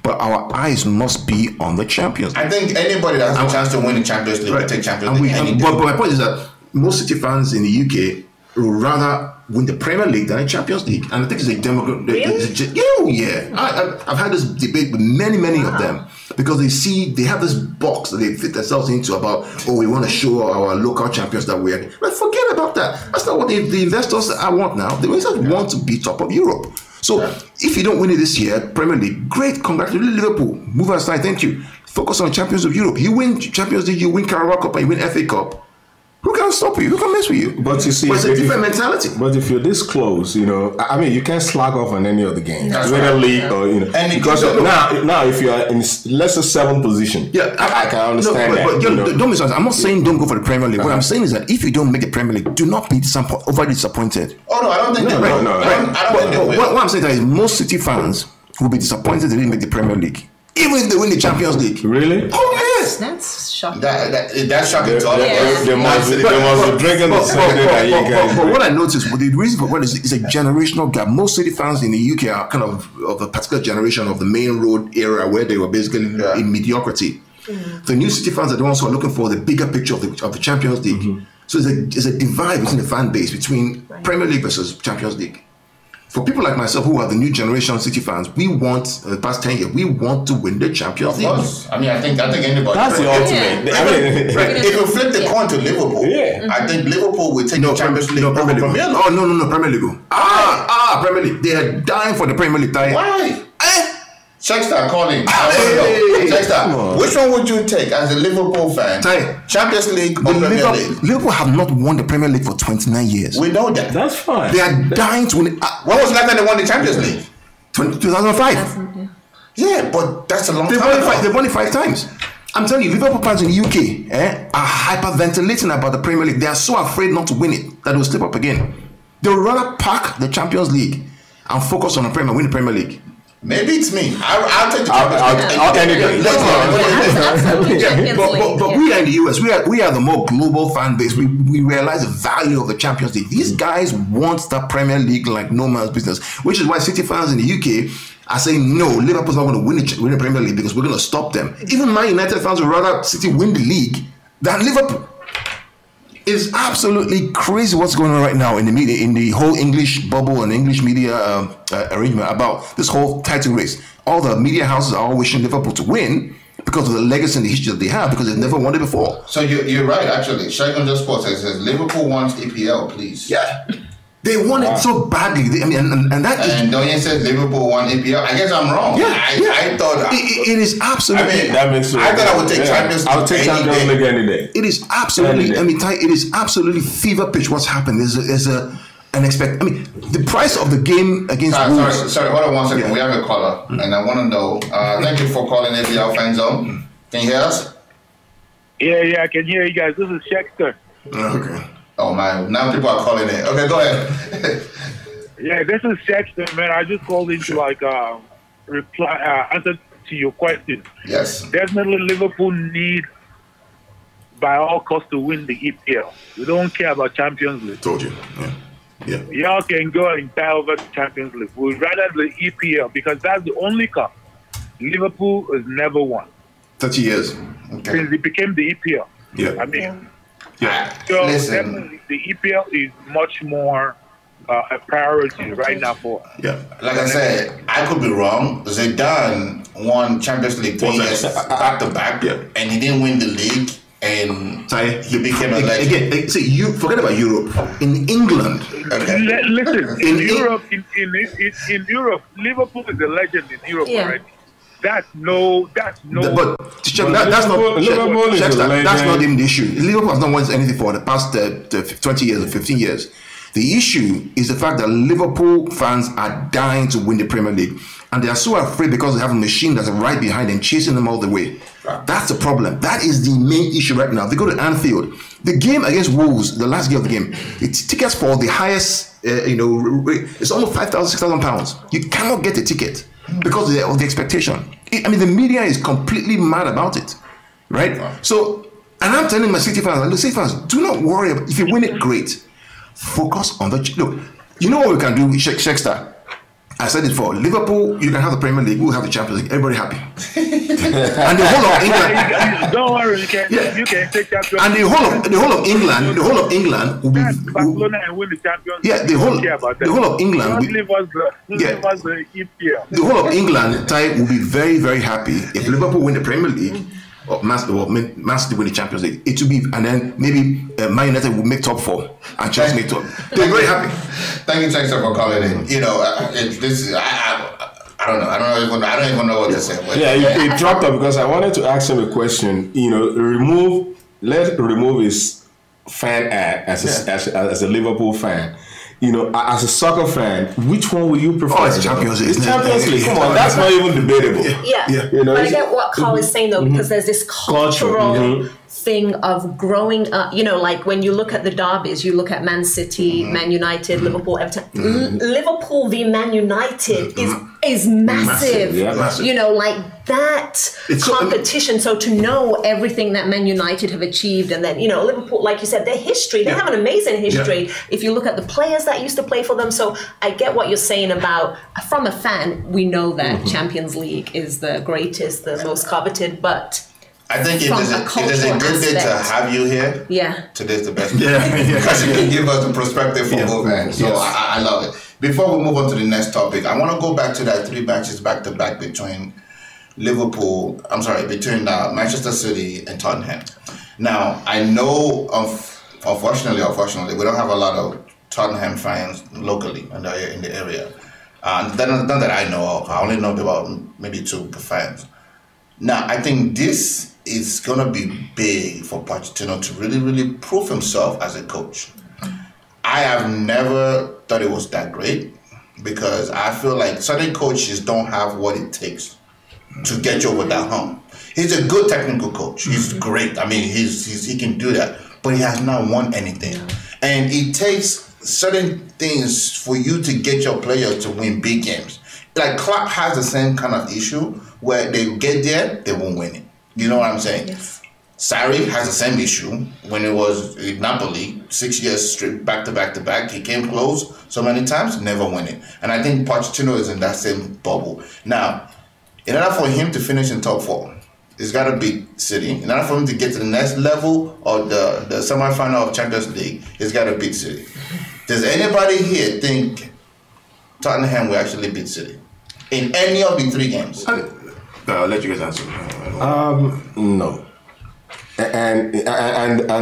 But our eyes must be on the Champions League. I think anybody that has a chance to win the Champions League will take Champions League any day. But my point is that most City fans in the UK would rather win the Premier League than the Champions League. And I think it's a demographic. Really? Yeah. I've had this debate with many of them because they have this box that they fit themselves into about, we want to show our local champions that we are. But forget about that. That's not what the investors want now. The investors want to be top of Europe. So if you don't win it this year, Premier League, great, congratulations Liverpool. Move aside, thank you. Focus on Champions of Europe. You win Champions League, you win Carabao Cup, and you win FA Cup. Who can stop you? Who can mess with you? But you see, it's a different mentality. But if you're this close, I mean, you can't slack off on any of the games. That's win right. a league or because now if you are in let's say 7th position, I can understand that. But don't misunderstand. I'm not saying don't go for the Premier League. What I'm saying is that if you don't make the Premier League, do not be overly disappointed. Oh no, I don't think they will. No. I don't think they will. What I'm saying is most City fans will be disappointed they didn't make the Premier League, even if they win the Champions League. Really? Oh yes. That's shocking. That's shocking to all of us. They must be drinking the same day that you guys. But what I noticed, the reason for what is a generational gap. Most City fans in the UK are kind of a particular generation of the main road era where they were basically in mediocrity. The new City fans are the ones who are looking for the bigger picture of the Champions League. Mm-hmm. So there's a divide between the fan base between Premier League versus Champions League. For people like myself who are the new generation City fans, we want the past 10 years. We want to win the Champions League. Of course. I mean, I think anybody. That's the ultimate. If you flip the coin to Liverpool, I think Liverpool will take the Champions League. Premier League. Oh no, Premier League. Premier League. They are dying for the Premier League title. Why? Checkstar calling. Checkstar. Which one would you take as a Liverpool fan? Champions League or Premier League? Liverpool have not won the Premier League for 29 years. We know that. That's fine. They are dying to win it. When was the last time they won the Champions League? 2005. Yeah, but that's a long time ago. They've won it 5 times. I'm telling you, Liverpool fans in the UK are hyperventilating about the Premier League. They are so afraid not to win it that it will slip up again. They would rather pack the Champions League and focus on the win the Premier League. Maybe it's me. I'll take the Champions League. But we are in the US. We are the more global fan base. We realize the value of the Champions League. These guys want that Premier League like no man's business, which is why City fans in the UK are saying no, Liverpool's not going to win the Premier League because we're going to stop them. Even Man United fans would rather City win the league than Liverpool. It's absolutely crazy what's going on right now in the media, in the whole English bubble and English media arrangement about this whole title race. All the media houses are all wishing Liverpool to win because of the legacy and the history that they have, because they've never won it before. So you're right, actually. Shagun just Sports says Liverpool wants EPL, please. Yeah. They want it so badly. And that is. And Donye says Liverpool won EPL. I guess I'm wrong. I thought it is absolutely. I mean, that makes sense. I thought I would take Champions League. I would take Champions League any day. It is absolutely. it is absolutely fever pitch. What's happened? There's an expect. I mean, the price of the game against. Sorry. Hold on 1 second. We have a caller, and I want to know. Thank you for calling APL Fan Zone. Can you hear us? Yeah, I can hear you guys. This is Shexter. Okay. Oh man, now people are calling it. Okay, go ahead. Yeah, this is Shexter, man. I just called in to answer to your question. Yes. Definitely Liverpool need by all costs to win the EPL. We don't care about Champions League. Told you. Yeah. Y'all can go and tie over the Champions League. We'd rather the EPL because that's the only cup Liverpool has never won 30 years. Okay. since it became the EPL. Yeah. I mean, Yeah. so Listen. definitely the EPL is much more a priority right now for us. Yeah. Like I said, I could be wrong. Zidane won Champions League 3 years back to back, Yeah. and he didn't win the league, and Sorry. he became a legend. Again, see, you forget about Europe. In England, Okay. Listen, In Europe, in Europe, Liverpool is a legend in Europe Yeah. already. That's no. that's not. Liverpool is a That's not legend. even the issue. Liverpool has not won anything for the past 20 years or 15 years. The issue is the fact that Liverpool fans are dying to win the Premier League, and they are so afraid because they have a machine that's right behind them, chasing them all the way. That's the problem. That is the main issue right now. They go to Anfield. The game against Wolves, the last game of the game, it's tickets for the highest. It's almost £5,000, £6,000. You cannot get a ticket because of the expectation. I mean, the media is completely mad about it, right? So, and I'm telling my City fans, look, City fans, do not worry. If you win it, great. Focus on the look. You know what we can do with Shakespeare? I said it before. Liverpool, you can have the Premier League. We'll have the Champions League. Everybody happy. And the whole of England. Don't worry, you can take Champions. And the whole of England will be. Barcelona and win the Champions. Yeah, the whole of England. Just leave us the EPL. The whole of England, Ty, will be very, very happy if Liverpool win the Premier League or Man City win the Champions League. It will be, and then maybe Man United will make top 4 and Chelsea make top. They're very happy. Thank you, Chester, for calling in. You know, I don't know. I don't even know what to say. Yeah, it dropped up because I wanted to ask him a question. You know, let's remove his fan ad as a Liverpool fan. You know, as a soccer fan, which one will you prefer? Oh, it's Champions League. It's Champions League. Come on, that's not even debatable. Yeah. You know, But I get what Carl is saying though, because there's this cultural thing of growing up. You know, like when you look at the derbies, you look at Man City, Man United, Liverpool, Everton. Liverpool v Man United is massive. Yeah, massive. You know, like that competition. So to know everything that Man United have achieved, and then, you know, Liverpool, like you said, their history, they have an amazing history. Yeah. If you look at the players that used to play for them. So I get what you're saying about, from a fan, we know that Champions League is the greatest, the most coveted, but I think if there's a good day to have you here, today's the best day. Because you can give us the perspective from both ends. So I love it. Before we move on to the next topic, I want to go back to that 3 matches back-to-back between Manchester City and Tottenham. Now, I know, unfortunately, we don't have a lot of Tottenham fans locally in the area. Not that I know of. I only know about maybe 2 fans. Now, I think this is going to be big for Pochettino to really, really prove himself as a coach. I have never thought it was that great because I feel like certain coaches don't have what it takes to get you over that hump. He's a good technical coach. He's great. I mean, he can do that, but he has not won anything. And it takes certain things for you to get your players to win big games. Like Klopp has the same kind of issue where they get there, they won't win it. You know what I'm saying? Yes. Sarri has the same issue when it was in Napoli, 6 years straight back to back. He came close so many times, never win it. And I think Pochettino is in that same bubble. Now, in order for him to finish in top 4, he's got to beat City. In order for him to get to the next level of the semi-final of Champions League, he's got to beat City. Does anybody here think Tottenham will actually beat City in any of the 3 games? I'll let you guys answer. No. And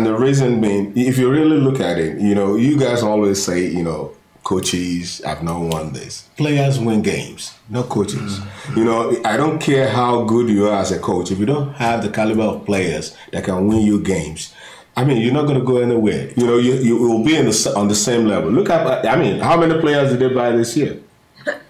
the reason being, if you really look at it, you know, you guys always say, you know, coaches have not won this. Players win games, not coaches. You know, I don't care how good you are as a coach. If you don't have the caliber of players that can win you games, I mean, you're not going to go anywhere. You know, you will be on the same level. Look at, I mean, how many players did they buy this year?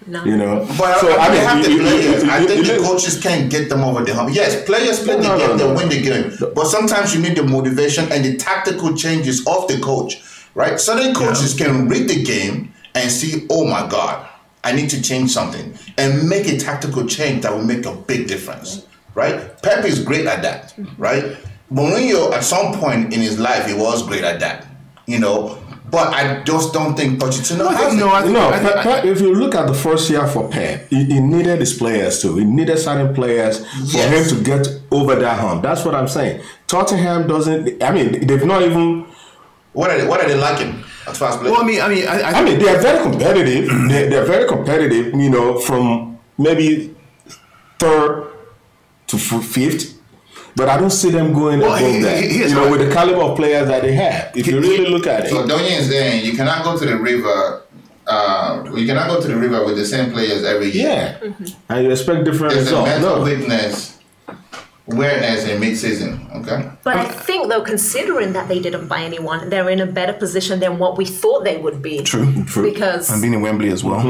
No. You know, but so I think the coaches can't get them over the hump. Yes, players play the game, they win the game. But sometimes you need the motivation and the tactical changes of the coach, right? Certain coaches can read the game and see, oh my God, I need to change something and make a tactical change that will make a big difference, right? Pep is great at that, right? Mourinho, at some point in his life, he was great at that, you know. But I just don't think Pochettino has it. Pep, if you look at the first year for Pep, he needed his players too. He needed certain players for him to get over that hump. That's what I'm saying. Tottenham doesn't. I mean, they've not even. What are they liking as far as players? Well, I mean, they are very competitive. They're very competitive. You know, from maybe third to fifth. But I don't see them going above that. With the caliber of players that they have. If you really look at it. So Donye is saying you cannot go to the river. You cannot go to the river with the same players every year. Yeah, and you expect different results. There's a mental weakness, awareness in mid-season. Okay. But I think, though, considering that they didn't buy anyone, they're in a better position than what we thought they would be. True. Because and being in Wembley as well.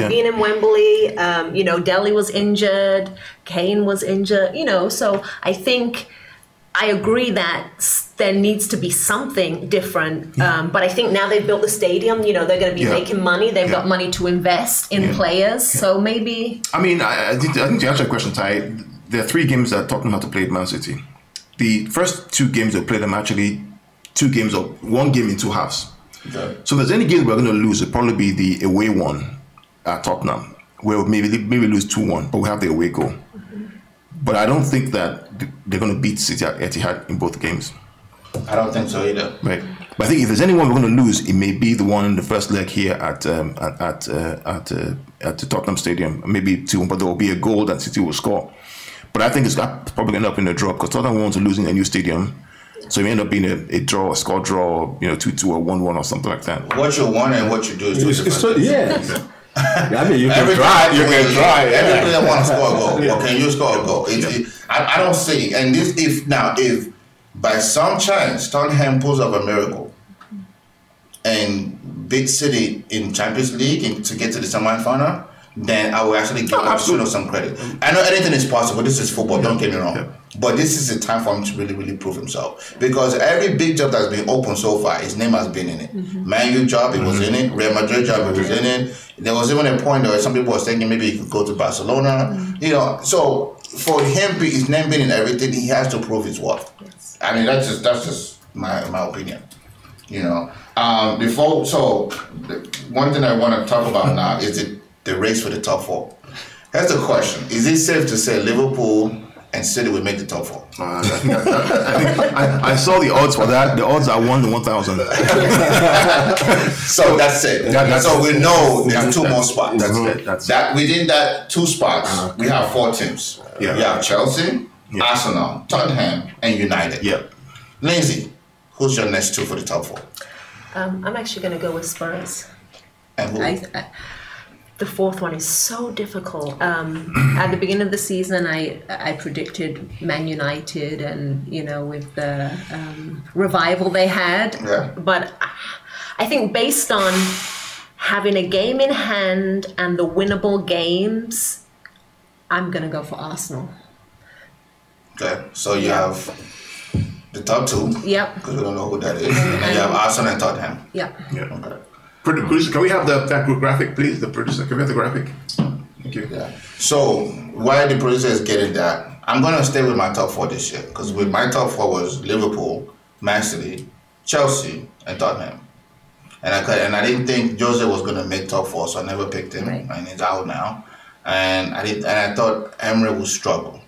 Being in Wembley, Dele was injured, Kane was injured, so I think I agree that there needs to be something different. But I think now they've built the stadium, they're going to be making money. They've got money to invest in players. So maybe... I think to answer your question, Ty, there are 3 games that Tottenham had to play at Man City. The first 2 games they played them actually 2 games of 1 game in 2 halves. Okay. So if there's any game we're going to lose, it'll probably be the away one at Tottenham, where we'll maybe lose 2-1, but we have the away goal. Mm-hmm. But I don't think that they're going to beat City at Etihad in both games. I don't think so either. Right. But I think if there's anyone we're going to lose, it may be the one in the first leg here at the Tottenham Stadium. Maybe 2, but there will be a goal that City will score. But I think it's probably going to end up in a draw because Tottenham wants to lose in a new stadium. So it may end up being a draw, a score draw, 2-2 or 1-1 or something like that. What you want and what you do is two different things. I mean, you can try. Every player wants to score a goal. Yeah. Can you score a goal? I don't see. And if by some chance Tottenham pulls off a miracle and beat City in Champions League to get to the semi-final, then I will actually give Pochettino some credit. I know anything is possible. This is football. Don't get me wrong. Yeah. But this is a time for him to really, really prove himself. Because every big job that's been opened so far, his name has been in it. Mm-hmm. Man U job, he was in it. Real Madrid job, he was in it. There was even a point where some people were thinking maybe he could go to Barcelona. Mm-hmm. So for him, his name being in everything, he has to prove his worth. Yes. I mean, that's just my opinion. One thing I want to talk about now is the race for the top 4. Here's the question: is it safe to say Liverpool and City will make the top 4? I saw the odds for that. The odds are 1 to 1,000. So that's it. So we know there's 2 more spots. That's it. Within that 2 spots, we have 4 teams. Yeah. We have Chelsea, Arsenal, Tottenham, and United. Yeah. Lindsay, who's your next 2 for the top 4? I'm actually going to go with Spurs. And who? The 4th one is so difficult. At the beginning of the season, I predicted Man United, and with the revival they had. Yeah. But I think based on having a game in hand and the winnable games, I'm gonna go for Arsenal. Okay, so you have the top 2. Yep. Because we don't know who that is, and you have Arsenal and Tottenham. Yep. Yeah. Okay. Producer, can we have that graphic, please? The producer, can we have the graphic? Thank you. Yeah. So while the producer is getting that, I'm going to stay with my top 4 this year because with my top 4 was Liverpool, Man City, Chelsea, and Tottenham. And I didn't think Jose was going to make top 4, so I never picked him, and he's out now. And I thought Emery would struggle,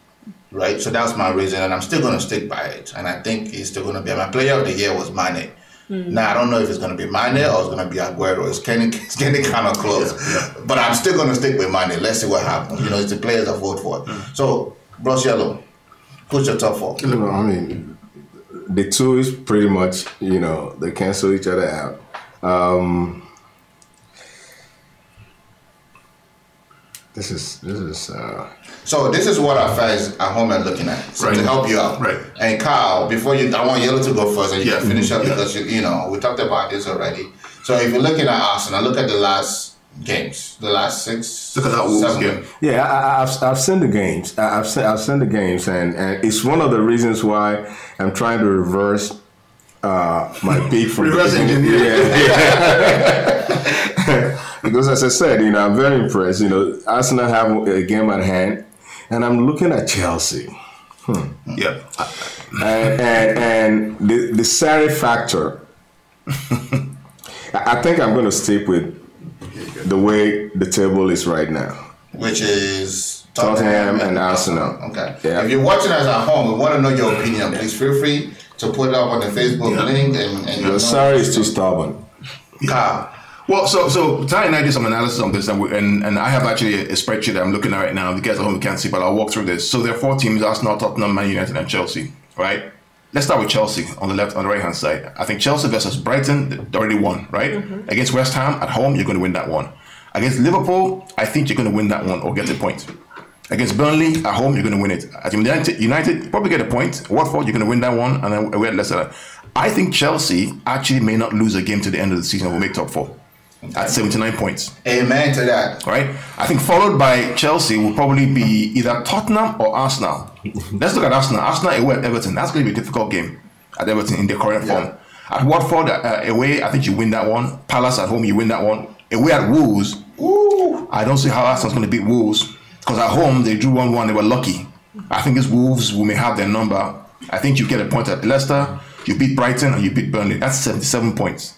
right? So that's my reason, and I'm still going to stick by it. And I think he's still going to be my player of the year was Mane. Now, I don't know if it's going to be Mane or it's going to be Aguero. It's getting kind of close. Yeah. But I'm still going to stick with Mane. Let's see what happens. It's the players that vote for it. So, Bros Yellow, who's your top 4? I mean, the 2 is pretty much, they cancel each other out. This is So this is what our fans at home are looking at, so to help you out. Right. And Kyle, I want Yellow to go first, and you can finish up because we talked about this already. So if you're looking at Arsenal, look at the last games, the last 6. Look at that Wolves game. Yeah, I've seen the games. I've seen the games, and it's one of the reasons why I'm trying to reverse my pick from reverse engineer. Because as I said, I'm very impressed. Arsenal have a game at hand, and I'm looking at Chelsea. Yeah. And the Sarri factor. I think I'm going to stick with the way the table is right now, which is Tottenham and Arsenal. Okay. Yeah. If you're watching us at home, we want to know your opinion. Please feel free to put it up on the Facebook link. And Sarri is too stubborn. Carl. Well, so Ty and I did some analysis on this, and I have actually a spreadsheet that I'm looking at right now. The guys at home can't see, but I'll walk through this. So there are 4 teams: Arsenal, Tottenham, Man United, and Chelsea. Right? Let's start with Chelsea on the right hand side. I think Chelsea versus Brighton, they already won, right? Mm-hmm. Against West Ham at home, you're going to win that one. Against Liverpool, I think you're going to win that one or get a point. Against Burnley at home, you're going to win it. At United, you probably get a point. Watford, you're going to win that one, and then we're at Leicester. I think Chelsea actually may not lose a game to the end of the season. Will make top 4 at 79 points. Amen to that. Right? I think followed by Chelsea will probably be either Tottenham or Arsenal. Let's look at Arsenal. Arsenal away at Everton. That's going to be a difficult game at Everton in their current form. At Watford away, I think you win that one. Palace at home, you win that one. Away at Wolves, I don't see how Arsenal's going to beat Wolves, because at home they drew 1-1. They were lucky. I think these Wolves may have their number. I think you get a point at Leicester. You beat Brighton and you beat Burnley. That's 77 points.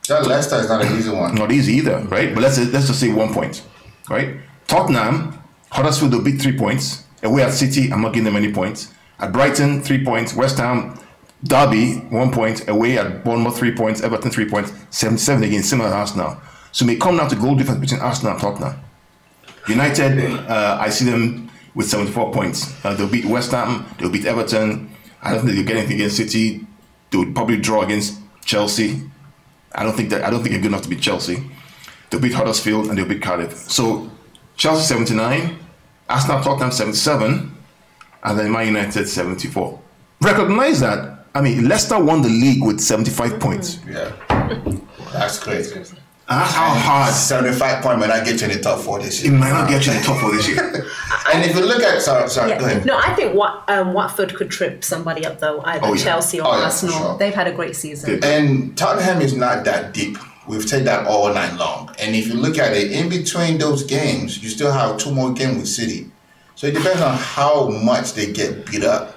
That Leicester is not an easy one. Not easy either, right? But let's just say 1 point, right? Tottenham, Huddersfield will beat 3 points. Away at City, I'm not giving them any points. At Brighton, 3 points. West Ham, Derby, 1 point. Away at Bournemouth, 3 points. Everton, 3 points. 77 again, similar to Arsenal. So it may come down to goal difference between Arsenal and Tottenham. United, I see them with 74 points. They'll beat West Ham. They'll beat Everton. I don't think they'll get anything against City. They'll probably draw against Chelsea. I don't think they're good enough to beat Chelsea. They'll beat Huddersfield and they'll beat Cardiff. So Chelsea 79, Arsenal, Tottenham 77, and then Man United 74. Recognize that. I mean, Leicester won the league with 75 points. Yeah, that's crazy. That's how hard. 75 points might not get you in the top 4 this year. It might not get you in the top 4 this year. And if you look at, sorry, go ahead. No, I think Watford could trip somebody up though, either Chelsea or Arsenal. Sure. They've had a great season. And Tottenham is not that deep. We've taken that all night long. And if you look at it, in between those games, you still have 2 more games with City. So it depends on how much they get beat up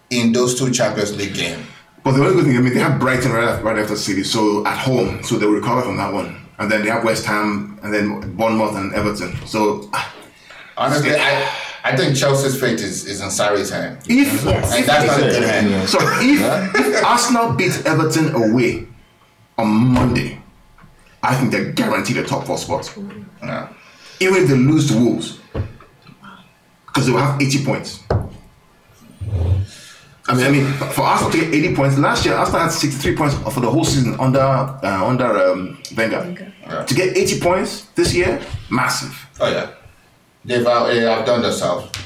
in those 2 Champions League games. But the only good thing, I mean, they have Brighton right after City, so at home, so they'll recover from that one. And then they have West Ham, and then Bournemouth and Everton. So, honestly, I think Chelsea's fate is in Sarri's hand. And that's not a good hand. Yeah. So if Arsenal beats Everton away on Monday, I think they're guaranteed a top 4 spot. Yeah. Even if they lose to Wolves, because they will have 80 points. I mean, for Arsenal to get 80 points, last year Arsenal had 63 points for the whole season under Wenger. Yeah. To get 80 points this year, massive. Oh yeah, they've outdone themselves.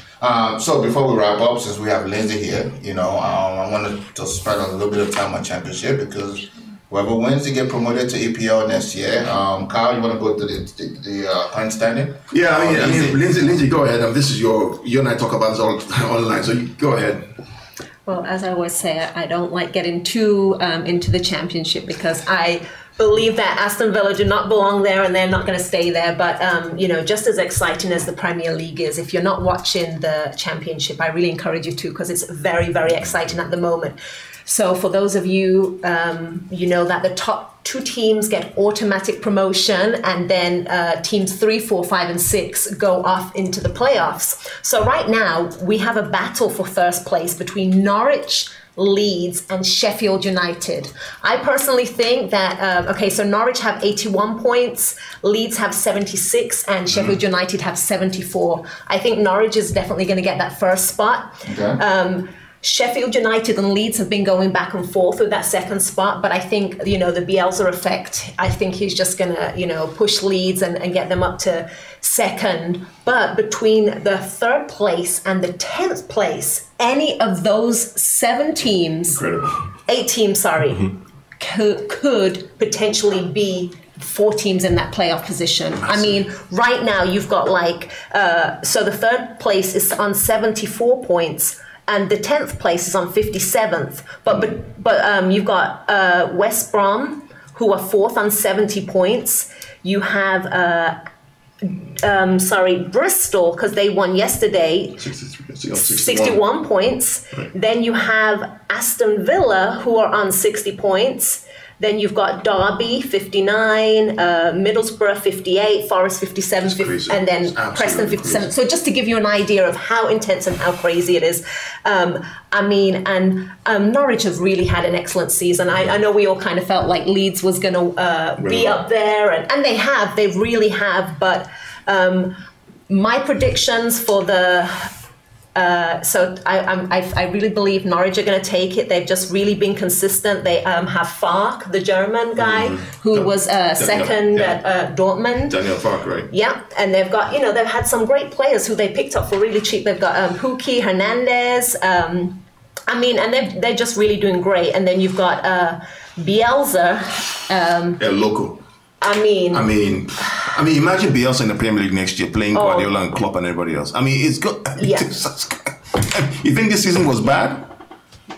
So before we wrap up, since we have Lindsay here, I wanted to spend a little bit of time on Championship, because whoever wins, they get promoted to EPL next year. Kyle, you want to go to the current standing? Yeah, I mean, Lindsay, go ahead. This is you and I talk about this all online, so you go ahead. Well, as I always say, I don't like getting too into the Championship, because I believe that Aston Villa do not belong there and they're not going to stay there. But, just as exciting as the Premier League is, if you're not watching the Championship, I really encourage you to, because it's very, very exciting at the moment. So for those of you, you know that the top 2 teams get automatic promotion, and then teams 3, 4, 5, and 6 go off into the playoffs. So right now we have a battle for first place between Norwich, Leeds, and Sheffield United. I personally think that, so Norwich have 81 points, Leeds have 76, and Sheffield United have 74. I think Norwich is definitely going to get that first spot. Okay. Sheffield United and Leeds have been going back and forth with that second spot, but I think, the Bielsa effect, I think he's just going to, push Leeds and get them up to second. But between the 3rd place and the 10th place, any of those 7 teams, 8 teams, could potentially be 4 teams in that playoff position. I mean, right now you've got so the 3rd place is on 74 points. And the 10th place is on 57th. But you've got West Brom, who are 4th on 70 points. You have Bristol, because they won yesterday, 61 points. Right. Then you have Aston Villa, who are on 60 points. Then you've got Derby, 59, Middlesbrough, 58, Forest, 57, and then Preston, 57. Crazy. So just to give you an idea of how intense and how crazy it is. Norwich have really had an excellent season. I know we all kind of felt like Leeds was going to be up there, and they really have. But my predictions for the I really believe Norwich are going to take it. They've just really been consistent. They have Fark, the German guy, who was second at Dortmund. Daniel Fark, right? Yeah, and they've got, they've had some great players who they picked up for really cheap. They've got Pukki, Hernandez. They're just really doing great. And then you've got Bielsa. Local. I mean, imagine Bielsa in the Premier League next year playing Guardiola and Klopp and everybody else. It's good. Yeah. You think this season was bad?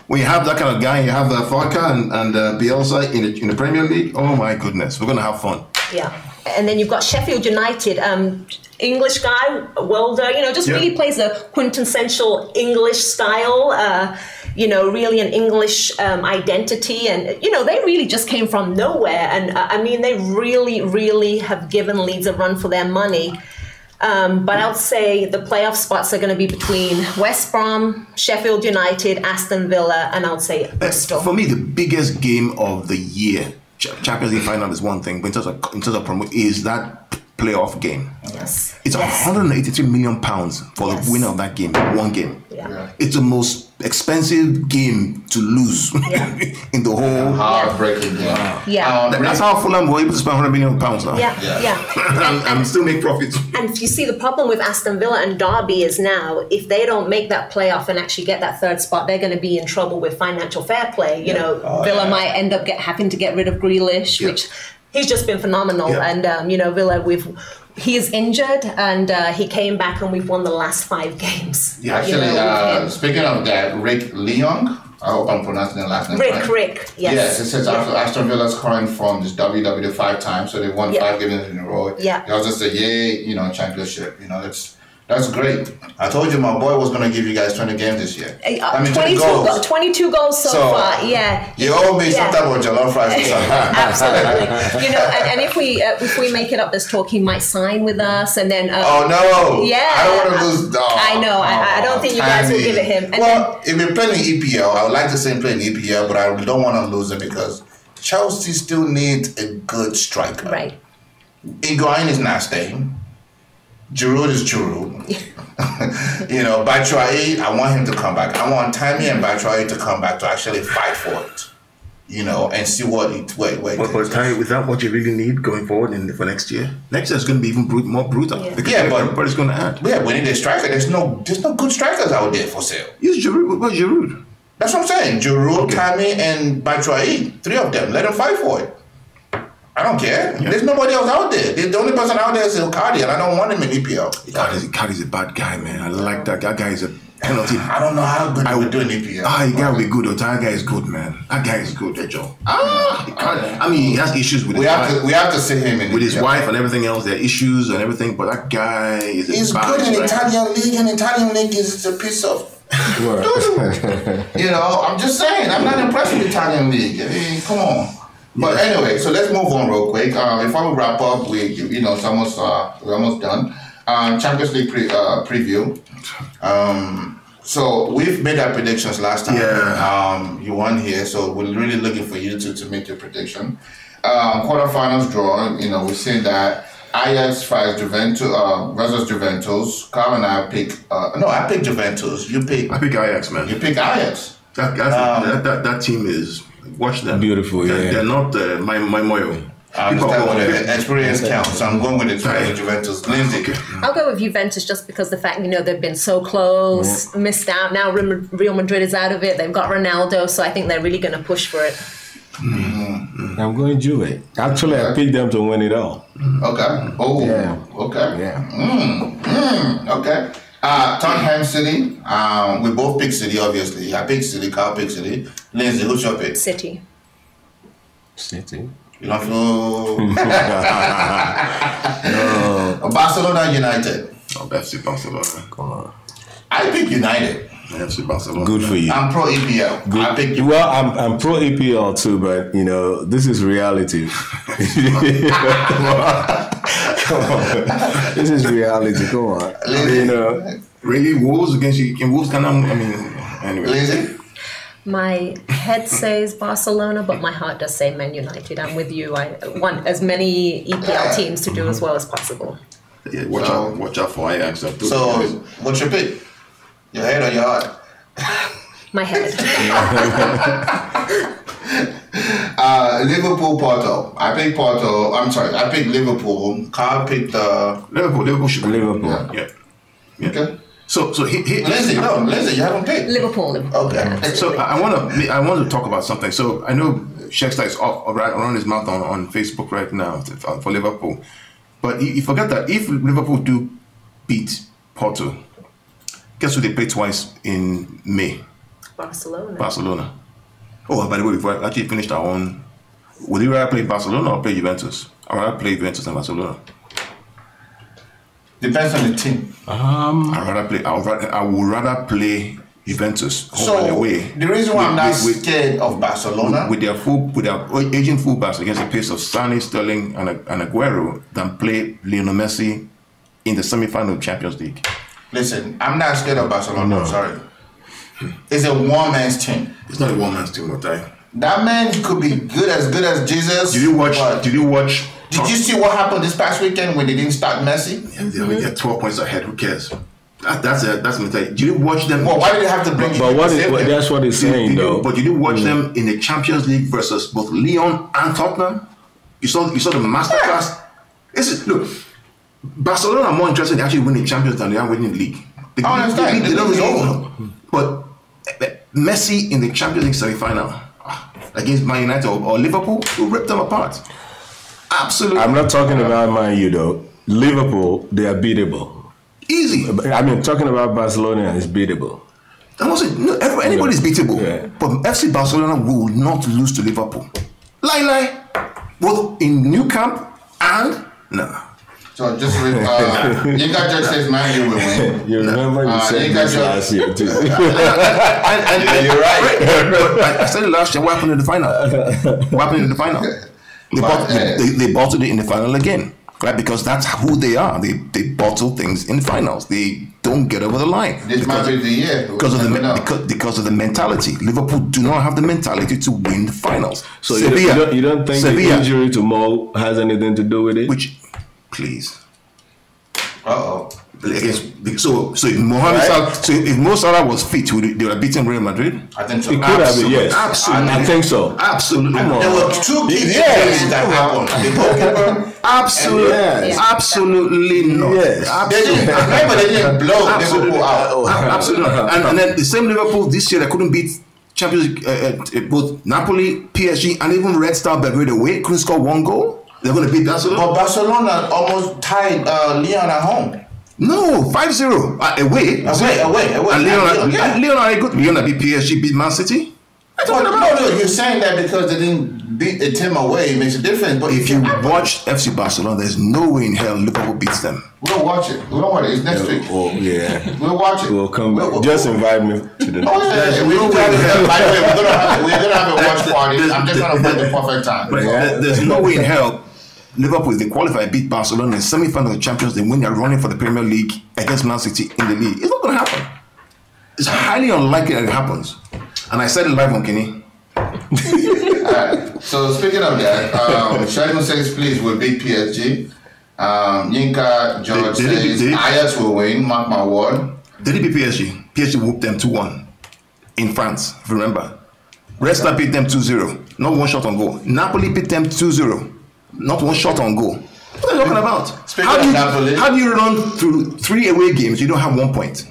When you have that kind of guy, you have Farka and Bielsa in the Premier League. Oh my goodness, we're gonna have fun. Yeah, and then you've got Sheffield United, English guy, Welder. Really plays a quintessential English style. Really an English identity. And, they really just came from nowhere. And, they really, really have given Leeds a run for their money. But I would say the playoff spots are going to be between West Brom, Sheffield United, Aston Villa, and I would say Bristol. For me, the biggest game of the year, Champions League final is one thing, but in terms of promo, is that playoff game. Yes. It's 183 million pounds for the winner of that game, one game. Yeah. It's the most expensive game to lose in the whole heartbreaking game. Yeah. That's how Fulham were able to spend 100 million pounds now. Yeah. and still make profits. And you see, the problem with Aston Villa and Derby is now, if they don't make that playoff and actually get that third spot, they're going to be in trouble with financial fair play. Villa might end up having to get rid of Grealish, which he's just been phenomenal. Yeah. And, Villa, he is injured, and he came back, and we've won the last 5 games. Yeah, actually, speaking of that, Rick Leong, I hope I'm pronouncing the last name right. Rick, yes. Yes, it says Aston Villa's current form is WW 5 times, so they won 5 games in a row. Yeah. It was just a championship. That's great. I told you my boy was going to give you guys 20 games this year. 22 goals. 22 goals so far, yeah. You owe me some type of jollof rice or something. Absolutely. And if we make it up, there's talk he might sign with us, and then... oh, no. Yeah. I don't want to lose... I know. I don't think you guys will give it him. And if we're playing EPL, I would like to see him play in EPL, but I don't want to lose him because Chelsea still needs a good striker. Right. Higuain is not staying. Giroud is Giroud. Batshuayi, I want him to come back. I want Tammy and Batshuayi to come back to actually fight for it. And see what it... Wait. But Tammy, is that what you really need going forward for next year? Next year is going to be even more brutal. Because everybody's going to add. Yeah, we need a striker. There's no good strikers out there for sale. Use Giroud. What's Giroud? That's what I'm saying. Giroud, Tammy, and Batshuayi. 3 of them. Let them fight for it. I don't care. Yeah. There's nobody else out there. The only person out there is Icardi, and I don't want him in EPL. Icardi's a bad guy, man. I like that. That guy is a penalty. I don't know how good I would do in EPL. That guy will be good. That guy is good, man. That guy is good, Joe. He has issues with his wife. We have to see him in with his wife and everything else. There are issues and everything, but that guy is He's good in Italian league, and Italian league is a piece of... I'm just saying. I'm not impressed with Italian league. Come on. But anyway, so let's move on real quick. Before we wrap up, we're almost done. Champions League preview. So we've made our predictions last time. Yeah. You won here, so we're really looking for you to make your prediction. Quarterfinals draw. We say that Ajax fights Juventus versus Juventus. Carl and I pick. I pick Juventus. You pick. I pick Ajax, man. You pick Ajax. That team is. Watch them. Beautiful, yeah. They're not my moyo. I understand what experience counts, so I'm going with experience Juventus. Lindsay. I'll go with Juventus just because the fact, they've been so close, missed out. Now Real Madrid is out of it. They've got Ronaldo, so I think they're really going to push for it. I'm going Juve. Actually, I picked them to win it all. Okay. Oh, yeah. Okay. Yeah. Okay. Tottenham City. We both pick City, obviously. I pick City, Carl pick City. Lindsay, who's your pick? City. You don't feel... No. Barcelona United. Oh, that's it, Barcelona. Come on. I pick United. FC Barcelona. Good for you. I'm pro EPL. Good. I think Well, I'm pro EPL too, but you know this is reality. Come on. This is reality. Come on. You know, really, Wolves against you. Can Wolves kind of? I mean, anyway. Lizzie? My head says Barcelona, but my heart does say Man United. I'm with you. I want as many EPL teams to do as well as possible. Yeah, watch out for Ajax. So, what's your pick? Your head or your heart? My head. Liverpool, Porto. I picked Porto. I'm sorry. I picked Liverpool. Carl picked Liverpool should be Liverpool. Yeah. Okay. So Lindsay, you haven't picked. Liverpool. Okay. Yeah. So I want to talk about something. So I know Shexter is off right around his mouth on Facebook right now for Liverpool, but you forget that if Liverpool do beat Porto, guess who they play twice in May? Barcelona. Oh, by the way, before I actually finished our own, would you rather play Barcelona or play Juventus? I'd rather play Juventus than Barcelona. Depends on the team. I would rather play Juventus home and away. The reason why I'm not scared of Barcelona with their aging fullbacks against the pace of Sané, Sterling, and Aguero than play Lionel Messi in the semi-final of Champions League. Listen, I'm not scared of Barcelona. No. I'm sorry. It's a one-man's team. It's not a one-man's team, Matai. That man could be good as Jesus. Did you watch? Did you see what happened this past weekend when they didn't start Messi? Yeah, they get 12 points ahead. Who cares? That's Matai. Did you watch them? Well, why did they have to bring? That's what he's saying, though. But did you watch them in the Champions League versus both Lyon and Tottenham? You saw the masterclass. Look, Barcelona are more interested in actually winning Champions than they are winning the league. I understand. They don't really. But Messi in the Champions League semi-final against Man United or Liverpool will rip them apart. Absolutely. I'm not talking about Man U though. Liverpool, they are beatable. Easy. I mean, talking about Barcelona is beatable. I'm not saying anybody's beatable, but FC Barcelona will not lose to Liverpool. Lie. Both in new camp and no. So just Yinka just says Man U will win. You remember you said this last year too. and you're right. But I said it last year. What happened in the final? They bottled it in the final again, right? Because that's who they are. They bottle things in finals. They don't get over the line. This might be the year because of the mentality. Liverpool do not have the mentality to win the finals. So you don't think the injury to Mo has anything to do with it? Please. Uh-oh. So if Mo Salah was fit, they would have beaten Real Madrid? I think so. It could have been, yes. Absolutely. I think so. Absolutely. There were two key things that happened. The goalkeeper. Absolutely. Yes. Absolutely not. Yes. They didn't blow Liverpool out. Absolutely not. And then the same Liverpool this year that couldn't beat Champions League, both Napoli, PSG, and even Red Star Belgrade away, couldn't score one goal. They're going to beat Barcelona. But Barcelona almost tied Lyon at home. No, 5-0 away. And Lyon are good. Lyon beat PSG, beat Man City. No, you're saying that because they didn't beat a team away, it makes a difference. But if you watch FC Barcelona, there's no way in hell Liverpool beats them. We'll watch it. We don't want it. It's next week. Oh, yeah. We'll watch it. We'll come back. Just invite me to the next. By the way, we're gonna have a watch party. I'm just gonna find the perfect time. There's no way in hell Liverpool, if they qualify, beat Barcelona in the semi-final of the Champions League when they're running for the Premier League against Man City in the league. It's not going to happen. It's highly unlikely that it happens. And I said it live on Kenny. Alright. So speaking of that, Sheldon says please we'll beat PSG. Yinka George says Ajax will win, mark my word. They did beat PSG. PSG whooped them 2-1 in France, if you remember. Red Star beat them 2-0. Not one shot on goal. Napoli beat them 2-0. Not one shot on goal. What are you talking about? How do you run through 3 away games? You don't have 1 point,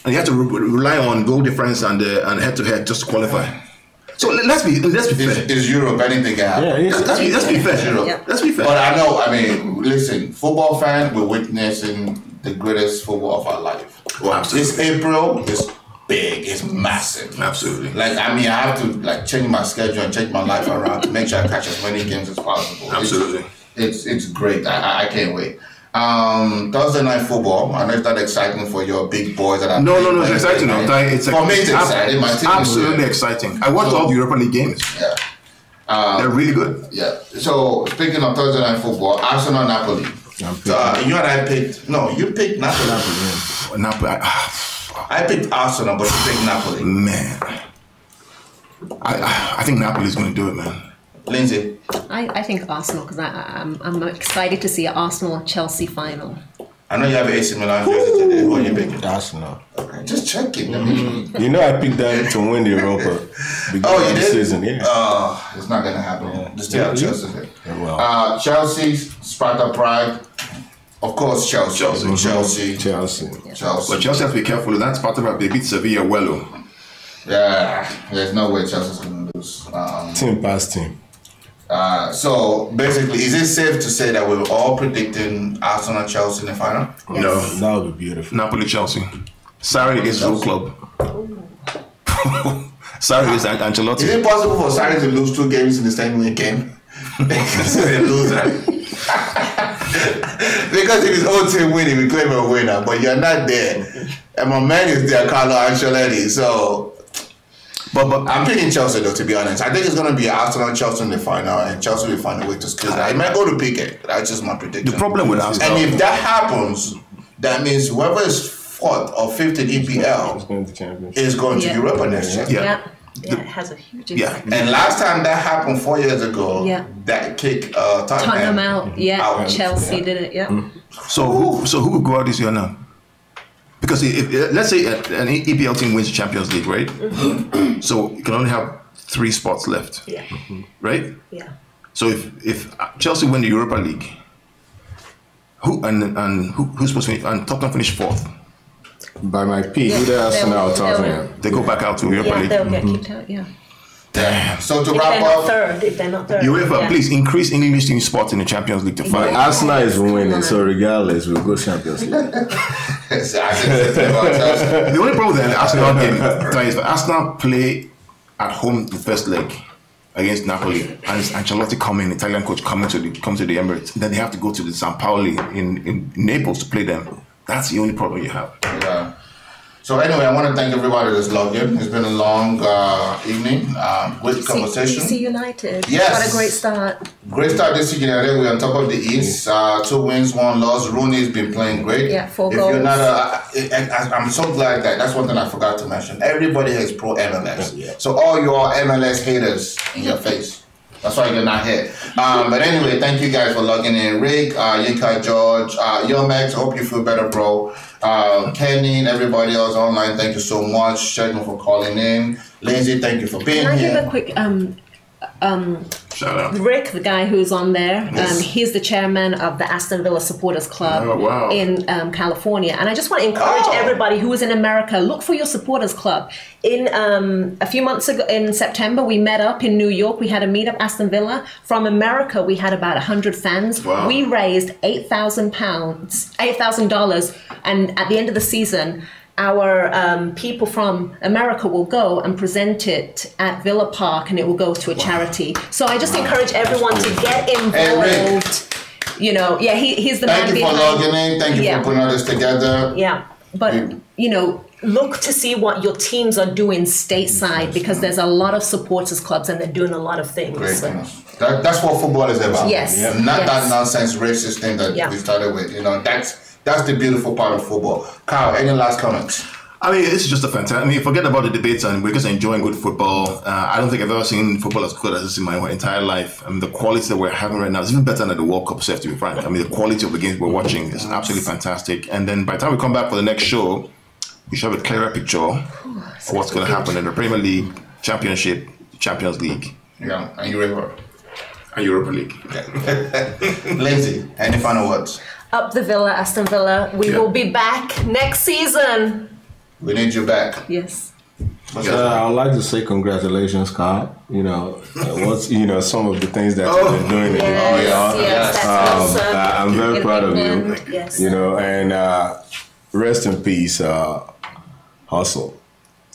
and you have to rely on goal difference and head-to-head just to qualify. So let's be fair. Is Europe anything can happen? Yeah, let's be fair. Yeah. Let's be fair. But I know. I mean, listen, football fans, we're witnessing the greatest football of our life. Oh, absolutely. This April is big. It's massive. Absolutely. Like, I mean, I have to change my schedule and change my life around to make sure I catch as many games as possible. Absolutely. It's great. I can't wait. Thursday night football. I know it's not exciting for your big boys that are. No, it's exciting. No, For me, it's exciting. My team absolutely exciting. I watched all the Europa League games. Yeah. They're really good. Yeah. So speaking of Thursday night football, Arsenal Napoli. You and I picked. No, you picked Napoli. Napoli. I picked Arsenal, but you picked Napoli. Man, I think Napoli's going to do it, man. Lindsay. I think Arsenal because I'm excited to see an Arsenal-Chelsea final. I know you have an AC Milan jersey today. Who are you picking? Arsenal. Okay, just checking. I mean, You know, I picked them to win the Europa. you Of the did? season, yeah. It's not gonna happen. Just stay out Chelsea. Well. Chelsea, Sparta Pride. Of course, Chelsea. Chelsea. But Chelsea have to be careful. That's part of it. They beat Sevilla well. Yeah, there's no way Chelsea's gonna lose. Team past team. So basically, is it safe to say that we're all predicting Arsenal Chelsea in the final? No, That would be beautiful. Napoli Chelsea. Sarri against Road Club. Sarri against Ancelotti. Is it possible for Sarri to lose 2 games in the same weekend? Because a loser. Because if his own team winning, we claim a winner, but you're not there. And my man is there, Carlo Ancelotti. So But I'm picking Chelsea though, to be honest. I think it's going to be Arsenal Chelsea in the final, and Chelsea will find a way to squeeze that. It might go to PK. That's just my prediction. the problem with Arsenal. And if that happens, that means whoever is 4th or 5th in EPL Going to championship. is going to Europa next year. Yeah. Yeah, it has a huge Yeah. impact. And last time that happened 4 years ago, Yeah. that kicked Tottenham out. Yeah, Out. Chelsea Yeah. did it. Yeah. So who will go out this year now? Because if let's say an EPL team wins the Champions League, right? So you can only have 3 spots left, Yeah. right? Yeah. So if Chelsea win the Europa League, who's supposed to finish? And Tottenham finish 4th. By my pick, Yeah, either Arsenal or they'll- Tottenham. They go back out to Europa Yeah, League. they'll get kicked out. Yeah. So to If wrap they're not up, third, UEFA, yeah. please increase English team spots in the Champions League to 5. Arsenal is winning, so regardless, we'll go Champions League. The only problem with the Arsenal game is that Arsenal play at home the first leg against Napoli, and it's Ancelotti coming, Italian coach come to the Emirates. Then they have to go to the San Paoli in Naples to play them. That's the only problem you have. Yeah. So anyway, I want to thank everybody that's logged in. It's been a long evening. Great conversation. DC United. Yes. What a great start. Great start this season. We're on top of the East. 2 wins, 1 loss. Rooney's been playing great. Yeah, 4 If goals. you're not I'm so glad that's one thing I forgot to mention. Everybody has pro MLS. Yeah. So all your MLS haters in your face. That's why you're not here. But anyway, thank you guys for logging in. Rick, Yinka, George, Yomex, I hope you feel better, bro. Kenny and everybody else online, thank you so much. Sheldon for calling in. Lindsay, thank you for being Can I here. give a quick Shout out. Rick, the guy who's on there, Yes. he's the chairman of the Aston Villa Supporters Club Oh, wow. in California. And I just want to encourage everybody who is in America, look for your supporters club. In a few months ago, in September, we met up in New York. We had a meetup, Aston Villa. From America, we had about 100 fans. Wow. We raised $8,000. And at the end of the season, our people from America will go and present it at Villa Park, and it will go to a charity. So I just encourage everyone to get involved. You know, yeah, he's the man Thank you for behind. logging in. Thank you Yeah. for putting all this together. Yeah, but you know, look to see what your teams are doing stateside, because there's a lot of supporters clubs and they're doing a lot of things. Great. So, That's what football is about. Yes. Yeah. Not Yes. that nonsense racist thing that Yeah. we started with. You know, that's the beautiful part of football. Kyle, any last comments? I mean, it's just a fantastic. I mean, forget about the debates, and we're just enjoying good football. I don't think I've ever seen football as good as this in my entire life. I mean, the quality that we're having right now is even better than the World Cup, to be frank. I mean, the quality of the games we're watching is absolutely fantastic. And then by the time we come back for the next show, we should have a clearer picture of what's going to happen in the Premier League, Championship, Champions League, Yeah, and Europa. and Europa League. Lindsay, any final words? up the Villa, Aston Villa. We Yeah. will be back next season. We need you back. Yes. I'd like to say congratulations, Carl. You know, some of the things that you've been doing. Yes, yes, that's awesome. I'm very proud of you. England, yes. You know, and rest in peace, Hustle,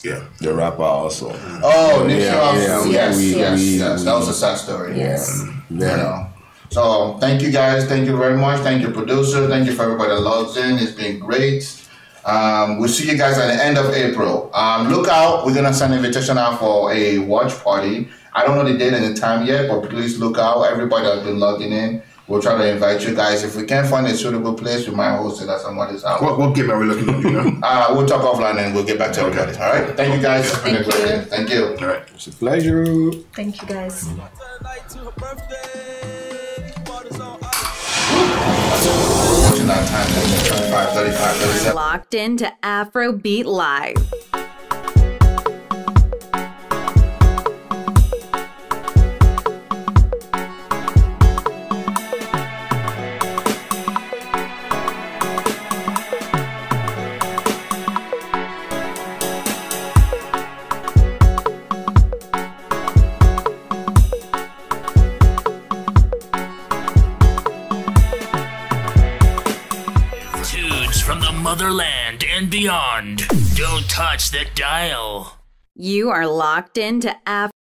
Yeah. the rapper Hustle. Oh, Nipsey Yeah, Hussle. yeah, Yes, we- yes. That was a sad story. Yes. You know. So thank you guys. Thank you very much. Thank you, producer. Thank you for everybody that logs in. It's been great. We'll see you guys at the end of April. Look out. We're going to send an invitation out for a watch party. I don't know the date and the time yet, but please look out. Everybody that's been logging in, we'll try to invite you guys. If we can't find a suitable place, we might host it at somebody's house. What game are we looking at? We'll talk offline and we'll get back to everybody. All right. Thank you guys. It's been a great day. Thank you. All right. It's a pleasure. Thank you, guys. Watching our time, 25, 35, 37. Locked into AfroBeat Live. From the motherland and beyond. Don't touch that dial. You are locked into